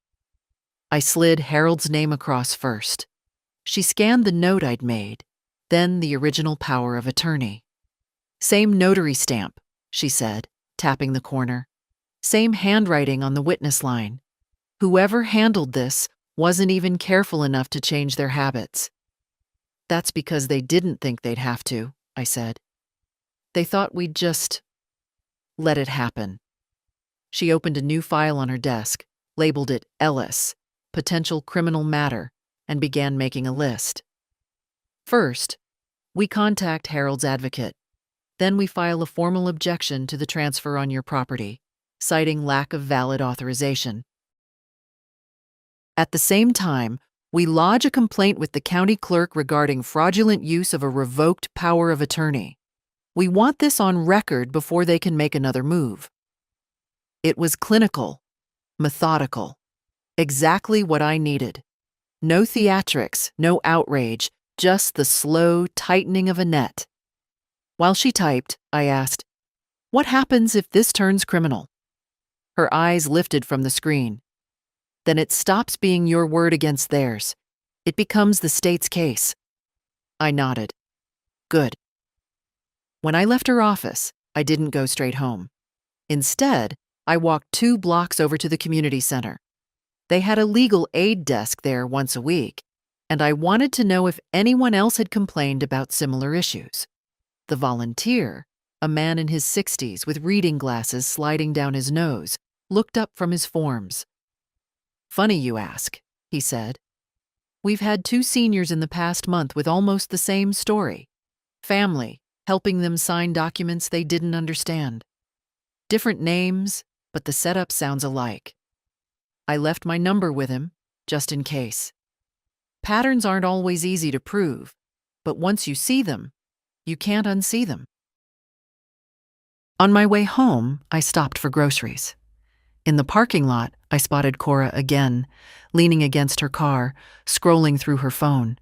I slid Harold's name across first. She scanned the note I'd made, then the original power of attorney. "Same notary stamp," she said, tapping the corner. "Same handwriting on the witness line. Whoever handled this wasn't even careful enough to change their habits. That's because they didn't think they'd have to, I said. They thought we'd just let it happen. She opened a new file on her desk, labeled it Ellis, Potential Criminal Matter, and began making a list. First, we contact Harold's advocate. Then we file a formal objection to the transfer on your property, citing lack of valid authorization. At the same time, we lodge a complaint with the county clerk regarding fraudulent use of a revoked power of attorney. We want this on record before they can make another move. It was clinical, methodical, exactly what I needed. No theatrics, no outrage, just the slow tightening of a net. While she typed, I asked, "What happens if this turns criminal?" Her eyes lifted from the screen. "Then it stops being your word against theirs. It becomes the state's case." I nodded. Good. When I left her office, I didn't go straight home. Instead, I walked 2 blocks over to the community center. They had a legal aid desk there once a week, and I wanted to know if anyone else had complained about similar issues. The volunteer, a man in his 60s with reading glasses sliding down his nose, looked up from his forms. "Funny you ask," he said. "We've had 2 seniors in the past month with almost the same story. Family, helping them sign documents they didn't understand. Different names, but the setup sounds alike. I left my number with him, just in case. Patterns aren't always easy to prove, but once you see them, you can't unsee them." On my way home, I stopped for groceries. In the parking lot, I spotted Cora again, leaning against her car, scrolling through her phone.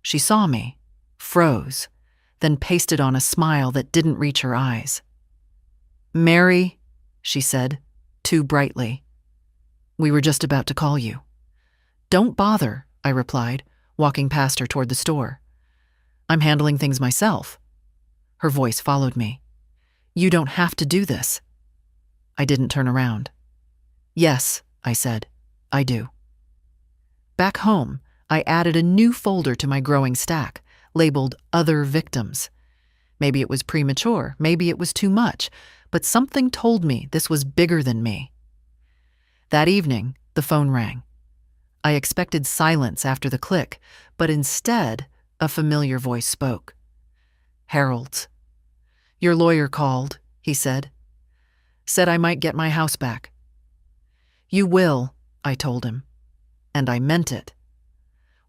She saw me, froze, then pasted on a smile that didn't reach her eyes. "Mary," she said, too brightly. "We were just about to call you." "Don't bother," I replied, walking past her toward the store. "I'm handling things myself." Her voice followed me. "You don't have to do this." I didn't turn around. "Yes," I said, "I do." Back home, I added a new folder to my growing stack, labeled Other Victims. Maybe it was premature, maybe it was too much, but something told me this was bigger than me. That evening, the phone rang. I expected silence after the click, but instead, a familiar voice spoke. "Harold's. Your lawyer called," he said. "Said I might get my house back." "You will," I told him. And I meant it.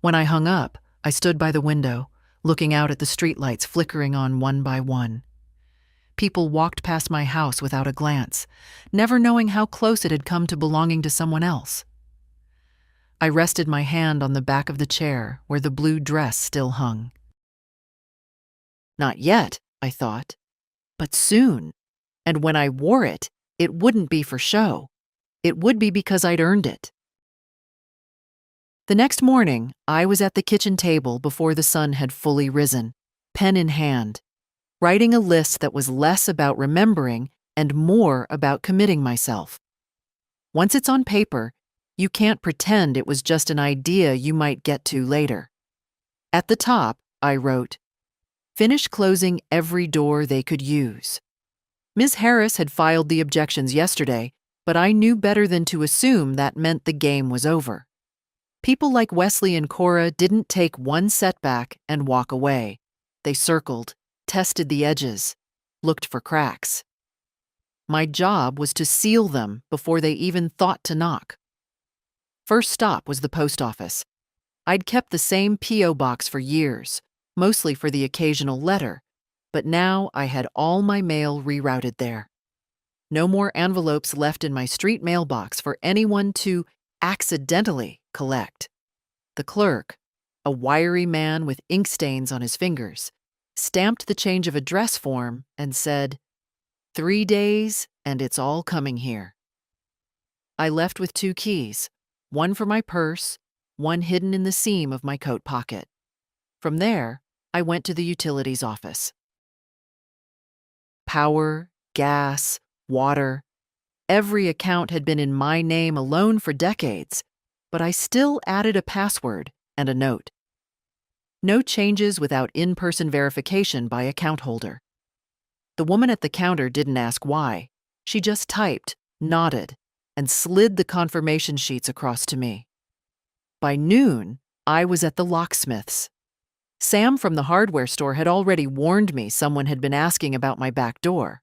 When I hung up, I stood by the window, looking out at the streetlights flickering on one by one. People walked past my house without a glance, never knowing how close it had come to belonging to someone else. I rested my hand on the back of the chair where the blue dress still hung. Not yet, I thought, but soon. And when I wore it, it wouldn't be for show. It would be because I'd earned it. The next morning, I was at the kitchen table before the sun had fully risen, pen in hand, writing a list that was less about remembering and more about committing myself. Once it's on paper, you can't pretend it was just an idea you might get to later. At the top, I wrote, "Finish closing every door they could use." Ms. Harris had filed the objections yesterday, but I knew better than to assume that meant the game was over. People like Wesley and Cora didn't take one setback and walk away. They circled, tested the edges, looked for cracks. My job was to seal them before they even thought to knock. First stop was the post office. I'd kept the same P.O. box for years, mostly for the occasional letter, but now I had all my mail rerouted there. No more envelopes left in my street mailbox for anyone to accidentally collect. The clerk, a wiry man with ink stains on his fingers, stamped the change of address form and said, 3 days and it's all coming here. I left with 2 keys, one for my purse, one hidden in the seam of my coat pocket. From there, I went to the utilities office. Power, gas, water. Every account had been in my name alone for decades, but I still added a password and a note. No changes without in-person verification by account holder. The woman at the counter didn't ask why. She just typed, nodded, and slid the confirmation sheets across to me. By noon, I was at the locksmith's. Sam from the hardware store had already warned me someone had been asking about my back door.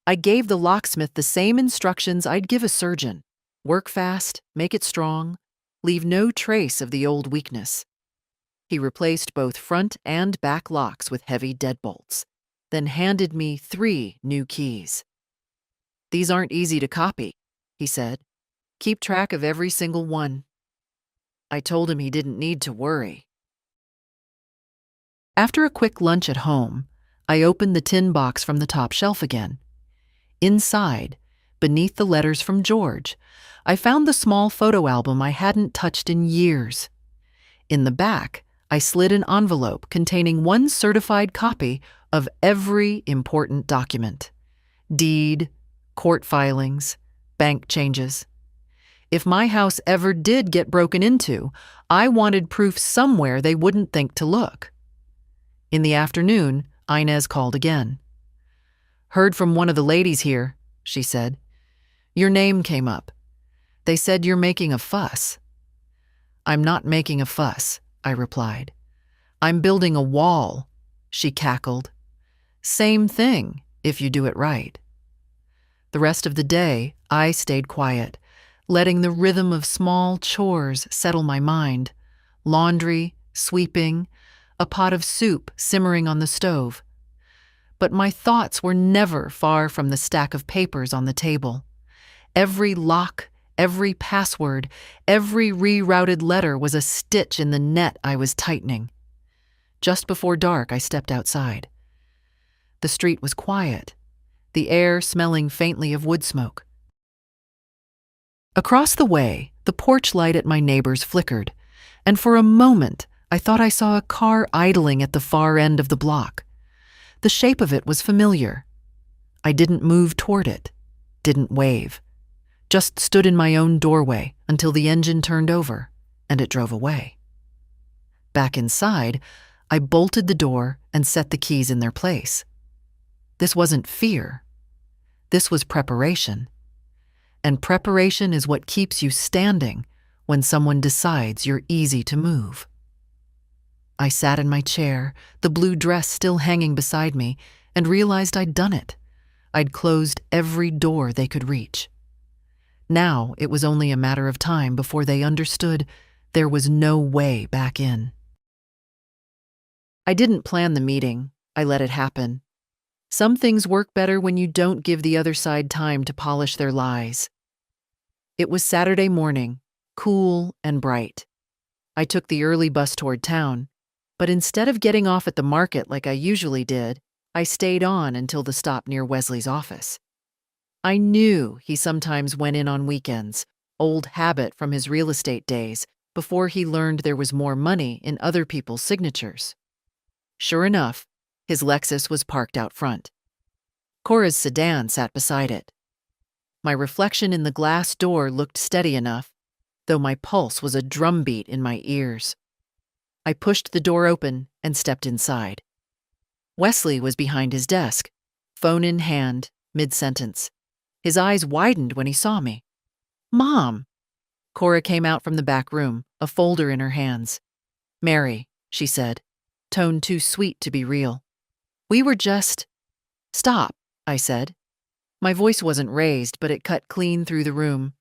I gave the locksmith the same instructions I'd give a surgeon. Work fast, make it strong, leave no trace of the old weakness. He replaced both front and back locks with heavy deadbolts, then handed me 3 new keys. "These aren't easy to copy," he said. "Keep track of every single one." I told him he didn't need to worry. After a quick lunch at home, I opened the tin box from the top shelf again. Inside, beneath the letters from George, I found the small photo album I hadn't touched in years. In the back, I slid an envelope containing 1 certified copy of every important document: deed, court filings, bank changes. If my house ever did get broken into, I wanted proof somewhere they wouldn't think to look. In the afternoon, Inez called again. "Heard from one of the ladies here," she said. "Your name came up. They said you're making a fuss." "I'm not making a fuss," I replied. "I'm building a wall," she cackled. "Same thing, if you do it right." The rest of the day, I stayed quiet, letting the rhythm of small chores settle my mind: laundry, sweeping, a pot of soup simmering on the stove. But my thoughts were never far from the stack of papers on the table. Every lock, every password, every rerouted letter was a stitch in the net I was tightening. Just before dark, I stepped outside. The street was quiet, the air smelling faintly of wood smoke. Across the way, the porch light at my neighbor's flickered, and for a moment, I thought I saw a car idling at the far end of the block. The shape of it was familiar. I didn't move toward it, didn't wave, just stood in my own doorway until the engine turned over and it drove away. Back inside, I bolted the door and set the keys in their place. This wasn't fear. This was preparation. And preparation is what keeps you standing when someone decides you're easy to move. I sat in my chair, the blue dress still hanging beside me, and realized I'd done it. I'd closed every door they could reach. Now it was only a matter of time before they understood there was no way back in. I didn't plan the meeting. I let it happen. Some things work better when you don't give the other side time to polish their lies. It was Saturday morning, cool and bright. I took the early bus toward town, but instead of getting off at the market like I usually did, I stayed on until the stop near Wesley's office. I knew he sometimes went in on weekends, old habit from his real estate days, before he learned there was more money in other people's signatures. Sure enough, his Lexus was parked out front. Cora's sedan sat beside it. My reflection in the glass door looked steady enough, though my pulse was a drumbeat in my ears. I pushed the door open and stepped inside. Wesley was behind his desk, phone in hand, mid-sentence. His eyes widened when he saw me. "Mom!" Cora came out from the back room, a folder in her hands. "Mary," she said, tone too sweet to be real. "We were just—" "Stop," I said. My voice wasn't raised, but it cut clean through the room.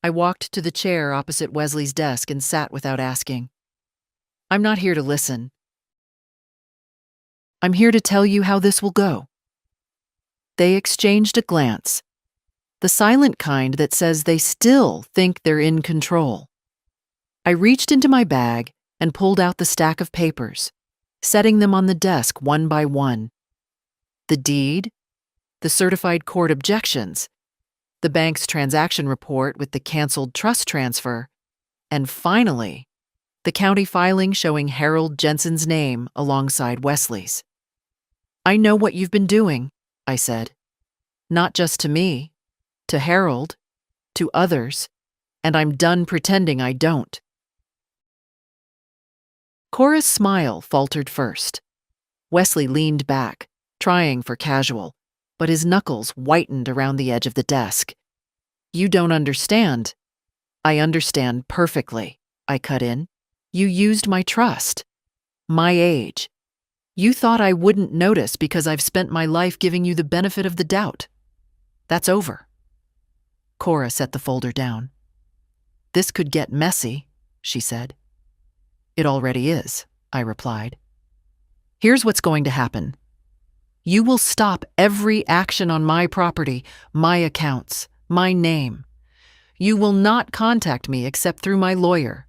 I walked to the chair opposite Wesley's desk and sat without asking. "I'm not here to listen. I'm here to tell you how this will go." They exchanged a glance, the silent kind that says they still think they're in control. I reached into my bag and pulled out the stack of papers, setting them on the desk one by one. The deed, the certified court objections, the bank's transaction report with the canceled trust transfer, and finally, the county filing showing Harold Jensen's name alongside Wesley's. "I know what you've been doing," I said. "Not just to me, to Harold, to others, and I'm done pretending I don't. Cora's smile faltered first. Wesley leaned back, trying for casual, but his knuckles whitened around the edge of the desk. You don't understand. I understand perfectly, I cut in. You used my trust. My age. You thought I wouldn't notice because I've spent my life giving you the benefit of the doubt. That's over. Cora set the folder down. This could get messy, she said. It already is, I replied. Here's what's going to happen. You will stop every action on my property, my accounts, my name. You will not contact me except through my lawyer,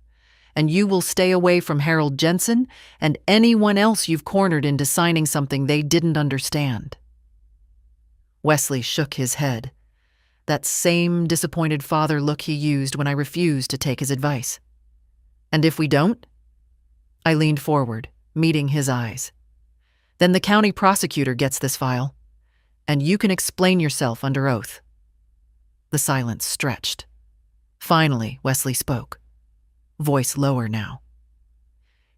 and you will stay away from Harold Jensen and anyone else you've cornered into signing something they didn't understand. Wesley shook his head, that same disappointed father look he used when I refused to take his advice. And if we don't? I leaned forward, meeting his eyes. Then the county prosecutor gets this file, and you can explain yourself under oath. The silence stretched. Finally, Wesley spoke, voice lower now.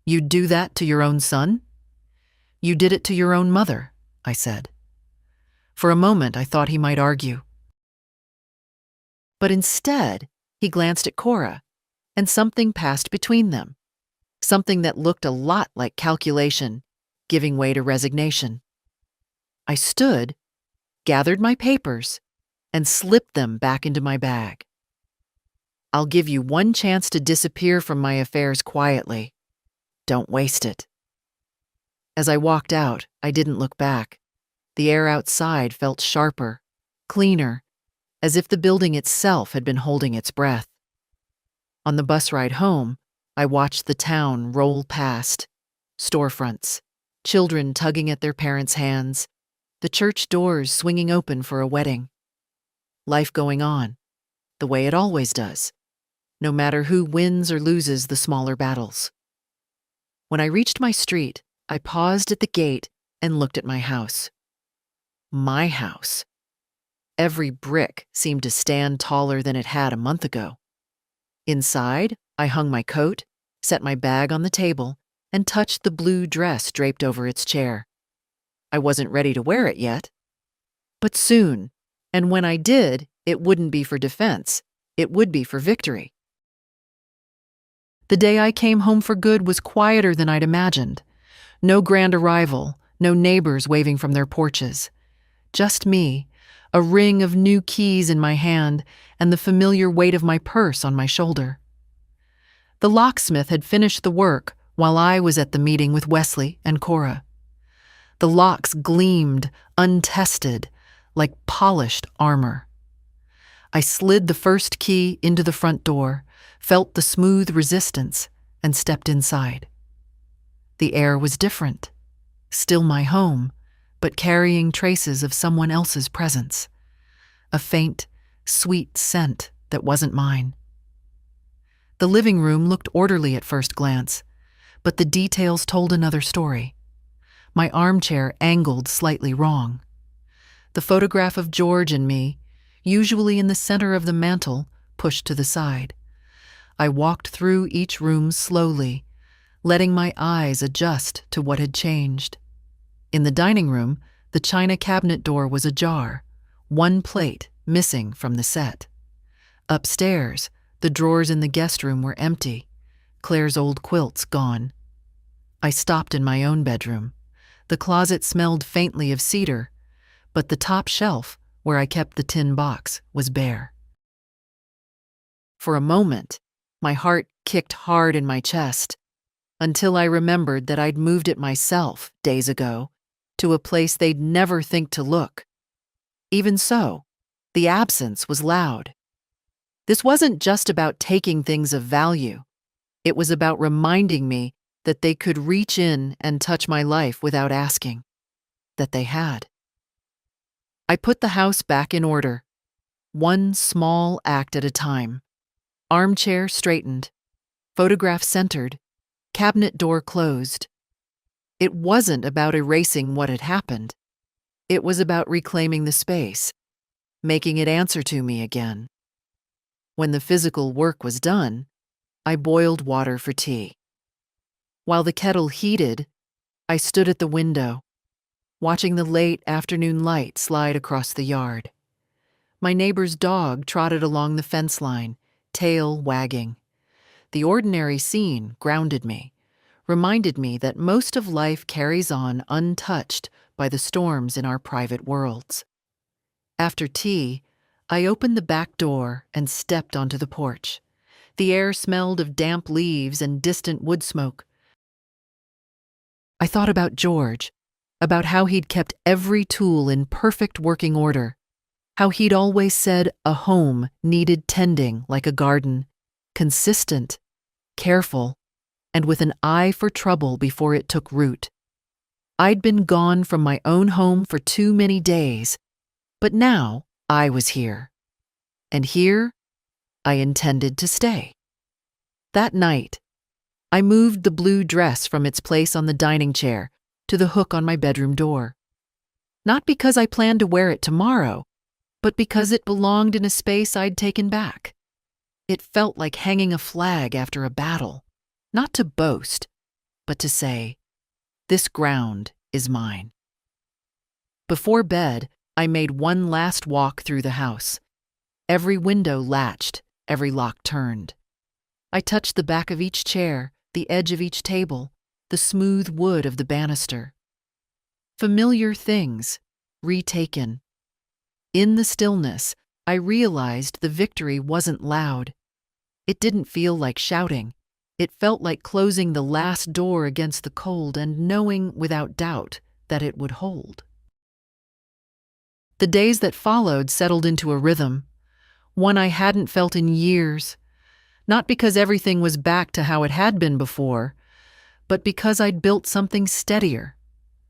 You'd do that to your own son? You did it to your own mother, I said. For a moment, I thought he might argue. But instead, he glanced at Cora, and something passed between them. Something that looked a lot like calculation, giving way to resignation. I stood, gathered my papers, and slipped them back into my bag. I'll give you one chance to disappear from my affairs quietly. Don't waste it. As I walked out, I didn't look back. The air outside felt sharper, cleaner, as if the building itself had been holding its breath. On the bus ride home, I watched the town roll past. Storefronts, children tugging at their parents' hands, the church doors swinging open for a wedding. Life going on, the way it always does, no matter who wins or loses the smaller battles. When I reached my street, I paused at the gate and looked at my house. My house. Every brick seemed to stand taller than it had a month ago. Inside, I hung my coat, set my bag on the table, and touched the blue dress draped over its chair. I wasn't ready to wear it yet. But soon, and when I did, it wouldn't be for defense, it would be for victory. The day I came home for good was quieter than I'd imagined. No grand arrival, no neighbors waving from their porches. Just me, a ring of new keys in my hand, and the familiar weight of my purse on my shoulder. The locksmith had finished the work while I was at the meeting with Wesley and Cora. The locks gleamed, untested, like polished armor. I slid the first key into the front door, felt the smooth resistance, and stepped inside. The air was different, still my home, but carrying traces of someone else's presence. A faint, sweet scent that wasn't mine. The living room looked orderly at first glance, but the details told another story. My armchair angled slightly wrong. The photograph of George and me, usually in the center of the mantel, pushed to the side. I walked through each room slowly, letting my eyes adjust to what had changed. In the dining room, the china cabinet door was ajar, one plate missing from the set. Upstairs, the drawers in the guest room were empty, Claire's old quilts gone. I stopped in my own bedroom. The closet smelled faintly of cedar, but the top shelf, where I kept the tin box, was bare. For a moment, my heart kicked hard in my chest, until I remembered that I'd moved it myself, days ago, to a place they'd never think to look. Even so, the absence was loud. This wasn't just about taking things of value. It was about reminding me that they could reach in and touch my life without asking. That they had. I put the house back in order, one small act at a time. Armchair straightened, photograph centered, cabinet door closed. It wasn't about erasing what had happened. It was about reclaiming the space. making it answer to me again. When the physical work was done, I boiled water for tea. While the kettle heated, I stood at the window, watching the late afternoon light slide across the yard. My neighbor's dog trotted along the fence line, tail wagging. The ordinary scene grounded me, reminded me that most of life carries on untouched by the storms in our private worlds. After tea, I opened the back door and stepped onto the porch. The air smelled of damp leaves and distant wood smoke. I thought about George, about how he'd kept every tool in perfect working order, how he'd always said a home needed tending like a garden, consistent, careful, and with an eye for trouble before it took root. I'd been gone from my own home for too many days, but now I was here. And here, I intended to stay. That night, I moved the blue dress from its place on the dining chair to the hook on my bedroom door. Not because I planned to wear it tomorrow, but because it belonged in a space I'd taken back. It felt like hanging a flag after a battle, not to boast, but to say, "This ground is mine." Before bed, I made one last walk through the house. Every window latched, every lock turned. I touched the back of each chair, the edge of each table, the smooth wood of the banister. Familiar things, retaken. In the stillness, I realized the victory wasn't loud. It didn't feel like shouting. It felt like closing the last door against the cold and knowing without doubt that it would hold. The days that followed settled into a rhythm, one I hadn't felt in years, not because everything was back to how it had been before, but because I'd built something steadier,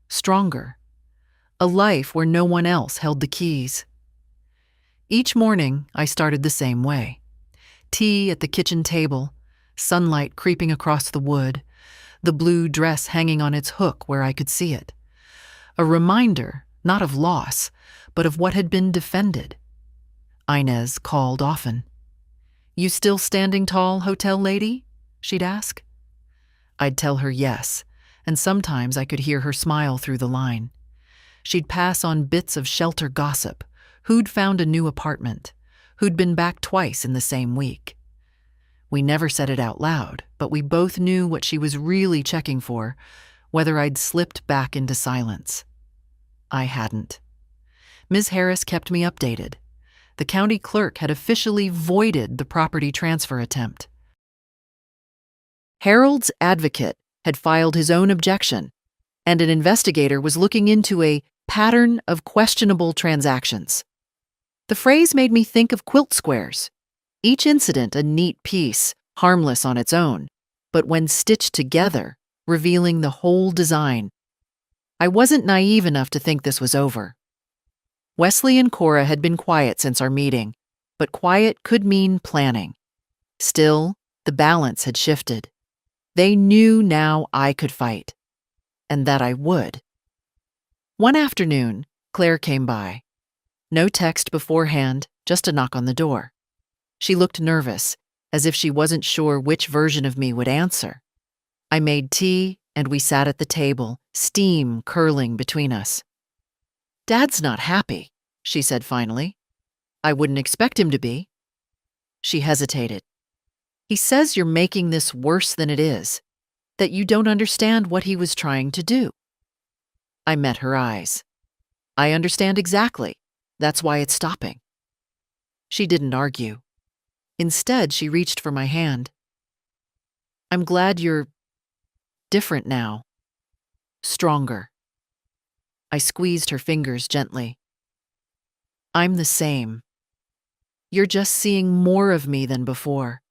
stronger, a life where no one else held the keys. Each morning, I started the same way. Tea at the kitchen table, sunlight creeping across the wood, the blue dress hanging on its hook where I could see it. A reminder, not of loss, but of what had been defended. Inez called often. "You still standing tall, hotel lady?" she'd ask. I'd tell her yes, and sometimes I could hear her smile through the line. She'd pass on bits of shelter gossip, who'd found a new apartment, who'd been back twice in the same week. We never said it out loud, but we both knew what she was really checking for, whether I'd slipped back into silence. I hadn't. Ms. Harris kept me updated. The county clerk had officially voided the property transfer attempt. Harold's advocate had filed his own objection, and an investigator was looking into a pattern of questionable transactions. The phrase made me think of quilt squares, each incident a neat piece, harmless on its own, but when stitched together, revealing the whole design. I wasn't naive enough to think this was over. Wesley and Cora had been quiet since our meeting, but quiet could mean planning. Still, the balance had shifted. They knew now I could fight, and that I would. One afternoon, Claire came by. No text beforehand, just a knock on the door. She looked nervous, as if she wasn't sure which version of me would answer. I made tea, and we sat at the table, steam curling between us. "Dad's not happy," she said finally. "I wouldn't expect him to be." She hesitated. "He says you're making this worse than it is, that you don't understand what he was trying to do." I met her eyes. "I understand exactly. That's why it's stopping." She didn't argue. Instead, she reached for my hand. "I'm glad you're different now. Stronger." I squeezed her fingers gently. "I'm the same. You're just seeing more of me than before."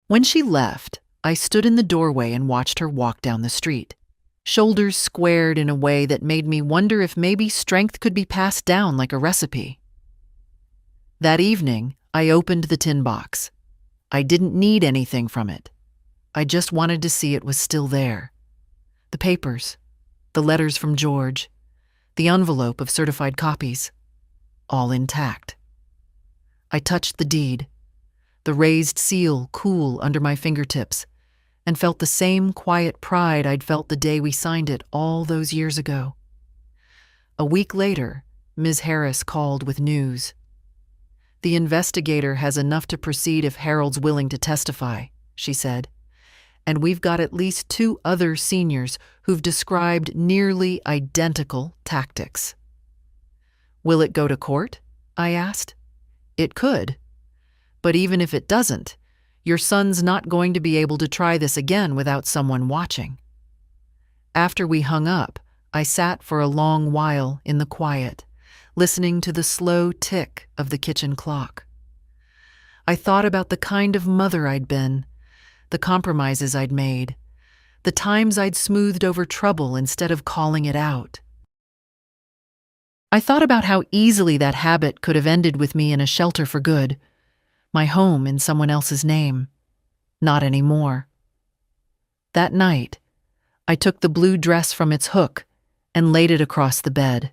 When she left, I stood in the doorway and watched her walk down the street, shoulders squared in a way that made me wonder if maybe strength could be passed down like a recipe. That evening, I opened the tin box. I didn't need anything from it. I just wanted to see it was still there. The papers, the letters from George, the envelope of certified copies. all intact. I touched the deed, the raised seal cool under my fingertips, and felt the same quiet pride I'd felt the day we signed it all those years ago. A week later, Ms. Harris called with news. "The investigator has enough to proceed if Harold's willing to testify," she said. "And we've got at least 2 other seniors who've described nearly identical tactics." "Will it go to court?" I asked. "It could. But even if it doesn't, your son's not going to be able to try this again without someone watching." After we hung up, I sat for a long while in the quiet, listening to the slow tick of the kitchen clock. I thought about the kind of mother I'd been, the compromises I'd made, the times I'd smoothed over trouble instead of calling it out. I thought about how easily that habit could have ended with me in a shelter for good, my home in someone else's name. Not anymore. That night, I took the blue dress from its hook and laid it across the bed.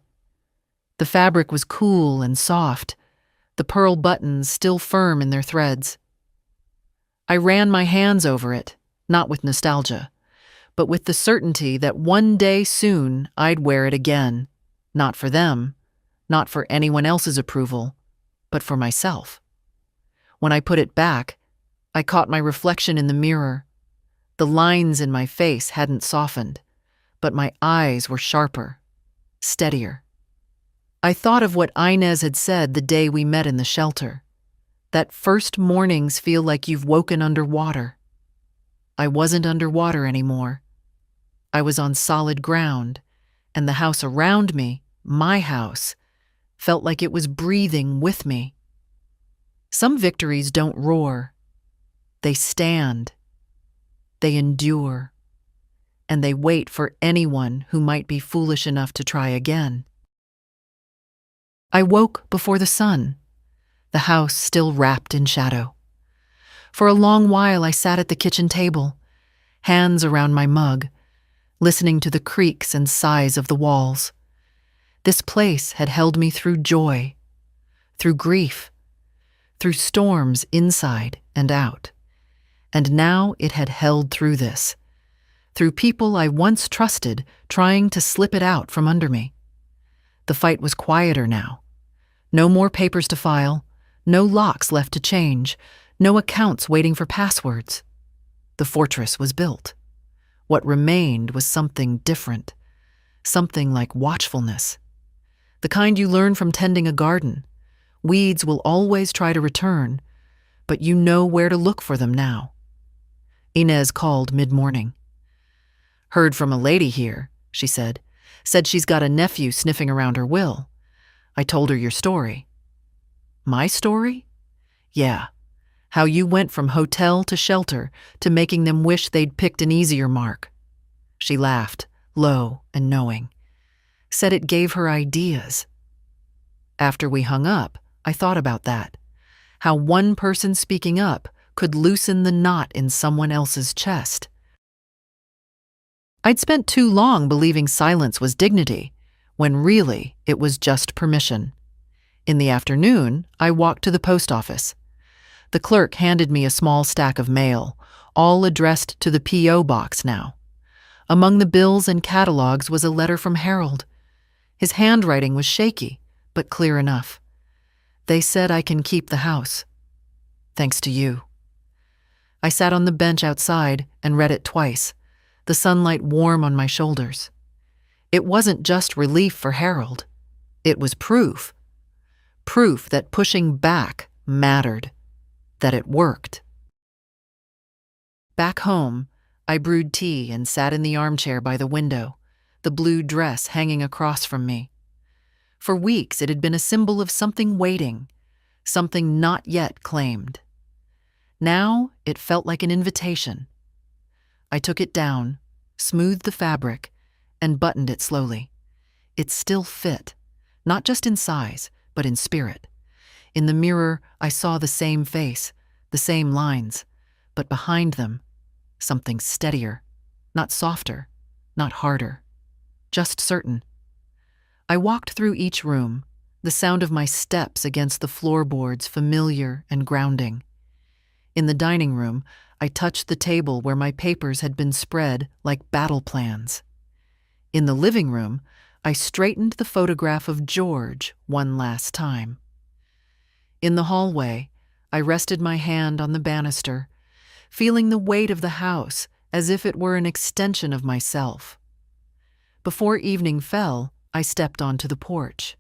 The fabric was cool and soft, the pearl buttons still firm in their threads. I ran my hands over it, not with nostalgia, but with the certainty that one day soon I'd wear it again, not for them, not for anyone else's approval, but for myself. When I put it back, I caught my reflection in the mirror. The lines in my face hadn't softened, but my eyes were sharper, steadier. I thought of what Inez had said the day we met in the shelter, that first mornings feel like you've woken underwater. I wasn't underwater anymore. I was on solid ground, and the house around me, my house, felt like it was breathing with me. Some victories don't roar. They stand. They endure. And they wait for anyone who might be foolish enough to try again. I woke before the sun, the house still wrapped in shadow. For a long while I sat at the kitchen table, hands around my mug, listening to the creaks and sighs of the walls. This place had held me through joy, through grief, through storms inside and out. And now it had held through this, through people I once trusted trying to slip it out from under me. The fight was quieter now. No more papers to file, no locks left to change, no accounts waiting for passwords. The fortress was built. What remained was something different, something like watchfulness. The kind you learn from tending a garden. Weeds will always try to return, but you know where to look for them now. Inez called mid-morning. "Heard from a lady here," she said. "Said she's got a nephew sniffing around her will. I told her your story." "My story?" "Yeah. How you went from hotel to shelter to making them wish they'd picked an easier mark." She laughed, low and knowing. Said it gave her ideas. After we hung up, I thought about that. How one person speaking up could loosen the knot in someone else's chest. I'd spent too long believing silence was dignity, when really it was just permission. In the afternoon, I walked to the post office. The clerk handed me a small stack of mail, all addressed to the P.O. box now. Among the bills and catalogs was a letter from Harold. His handwriting was shaky, but clear enough. They said I can keep the house. Thanks to you. I sat on the bench outside and read it twice, the sunlight warm on my shoulders. It wasn't just relief for Harold. It was proof. Proof that pushing back mattered, that it worked. Back home, I brewed tea and sat in the armchair by the window, the blue dress hanging across from me. For weeks it had been a symbol of something waiting, something not yet claimed. Now it felt like an invitation. I took it down, smoothed the fabric, and buttoned it slowly. It still fit, not just in size, but in spirit. In the mirror, I saw the same face, the same lines, but behind them, something steadier, not softer, not harder, just certain. I walked through each room, the sound of my steps against the floorboards familiar and grounding. In the dining room, I touched the table where my papers had been spread like battle plans. In the living room, I straightened the photograph of George one last time. In the hallway, I rested my hand on the banister, feeling the weight of the house as if it were an extension of myself. Before evening fell, I stepped onto the porch.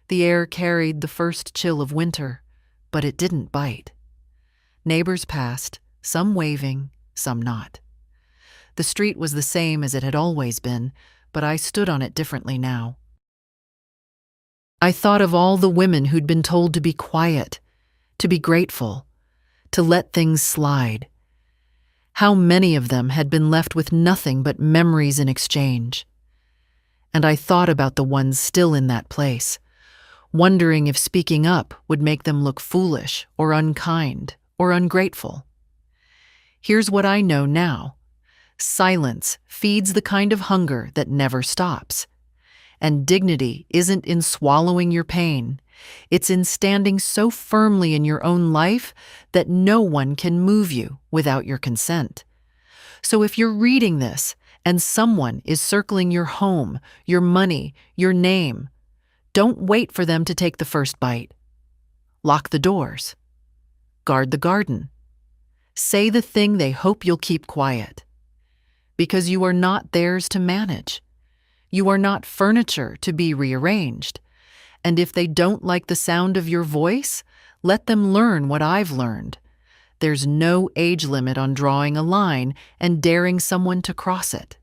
The air carried the first chill of winter, but it didn't bite. Neighbors passed, some waving, some not. The street was the same as it had always been, but I stood on it differently now. I thought of all the women who'd been told to be quiet, to be grateful, to let things slide. How many of them had been left with nothing but memories in exchange? And I thought about the ones still in that place, wondering if speaking up would make them look foolish or unkind or ungrateful. Here's what I know now. Silence feeds the kind of hunger that never stops. And dignity isn't in swallowing your pain. It's in standing so firmly in your own life that no one can move you without your consent. So if you're reading this and someone is circling your home, your money, your name, don't wait for them to take the first bite. Lock the doors. Guard the garden. Say the thing they hope you'll keep quiet. Because you are not theirs to manage. You are not furniture to be rearranged. And if they don't like the sound of your voice, let them learn what I've learned. There's no age limit on drawing a line and daring someone to cross it.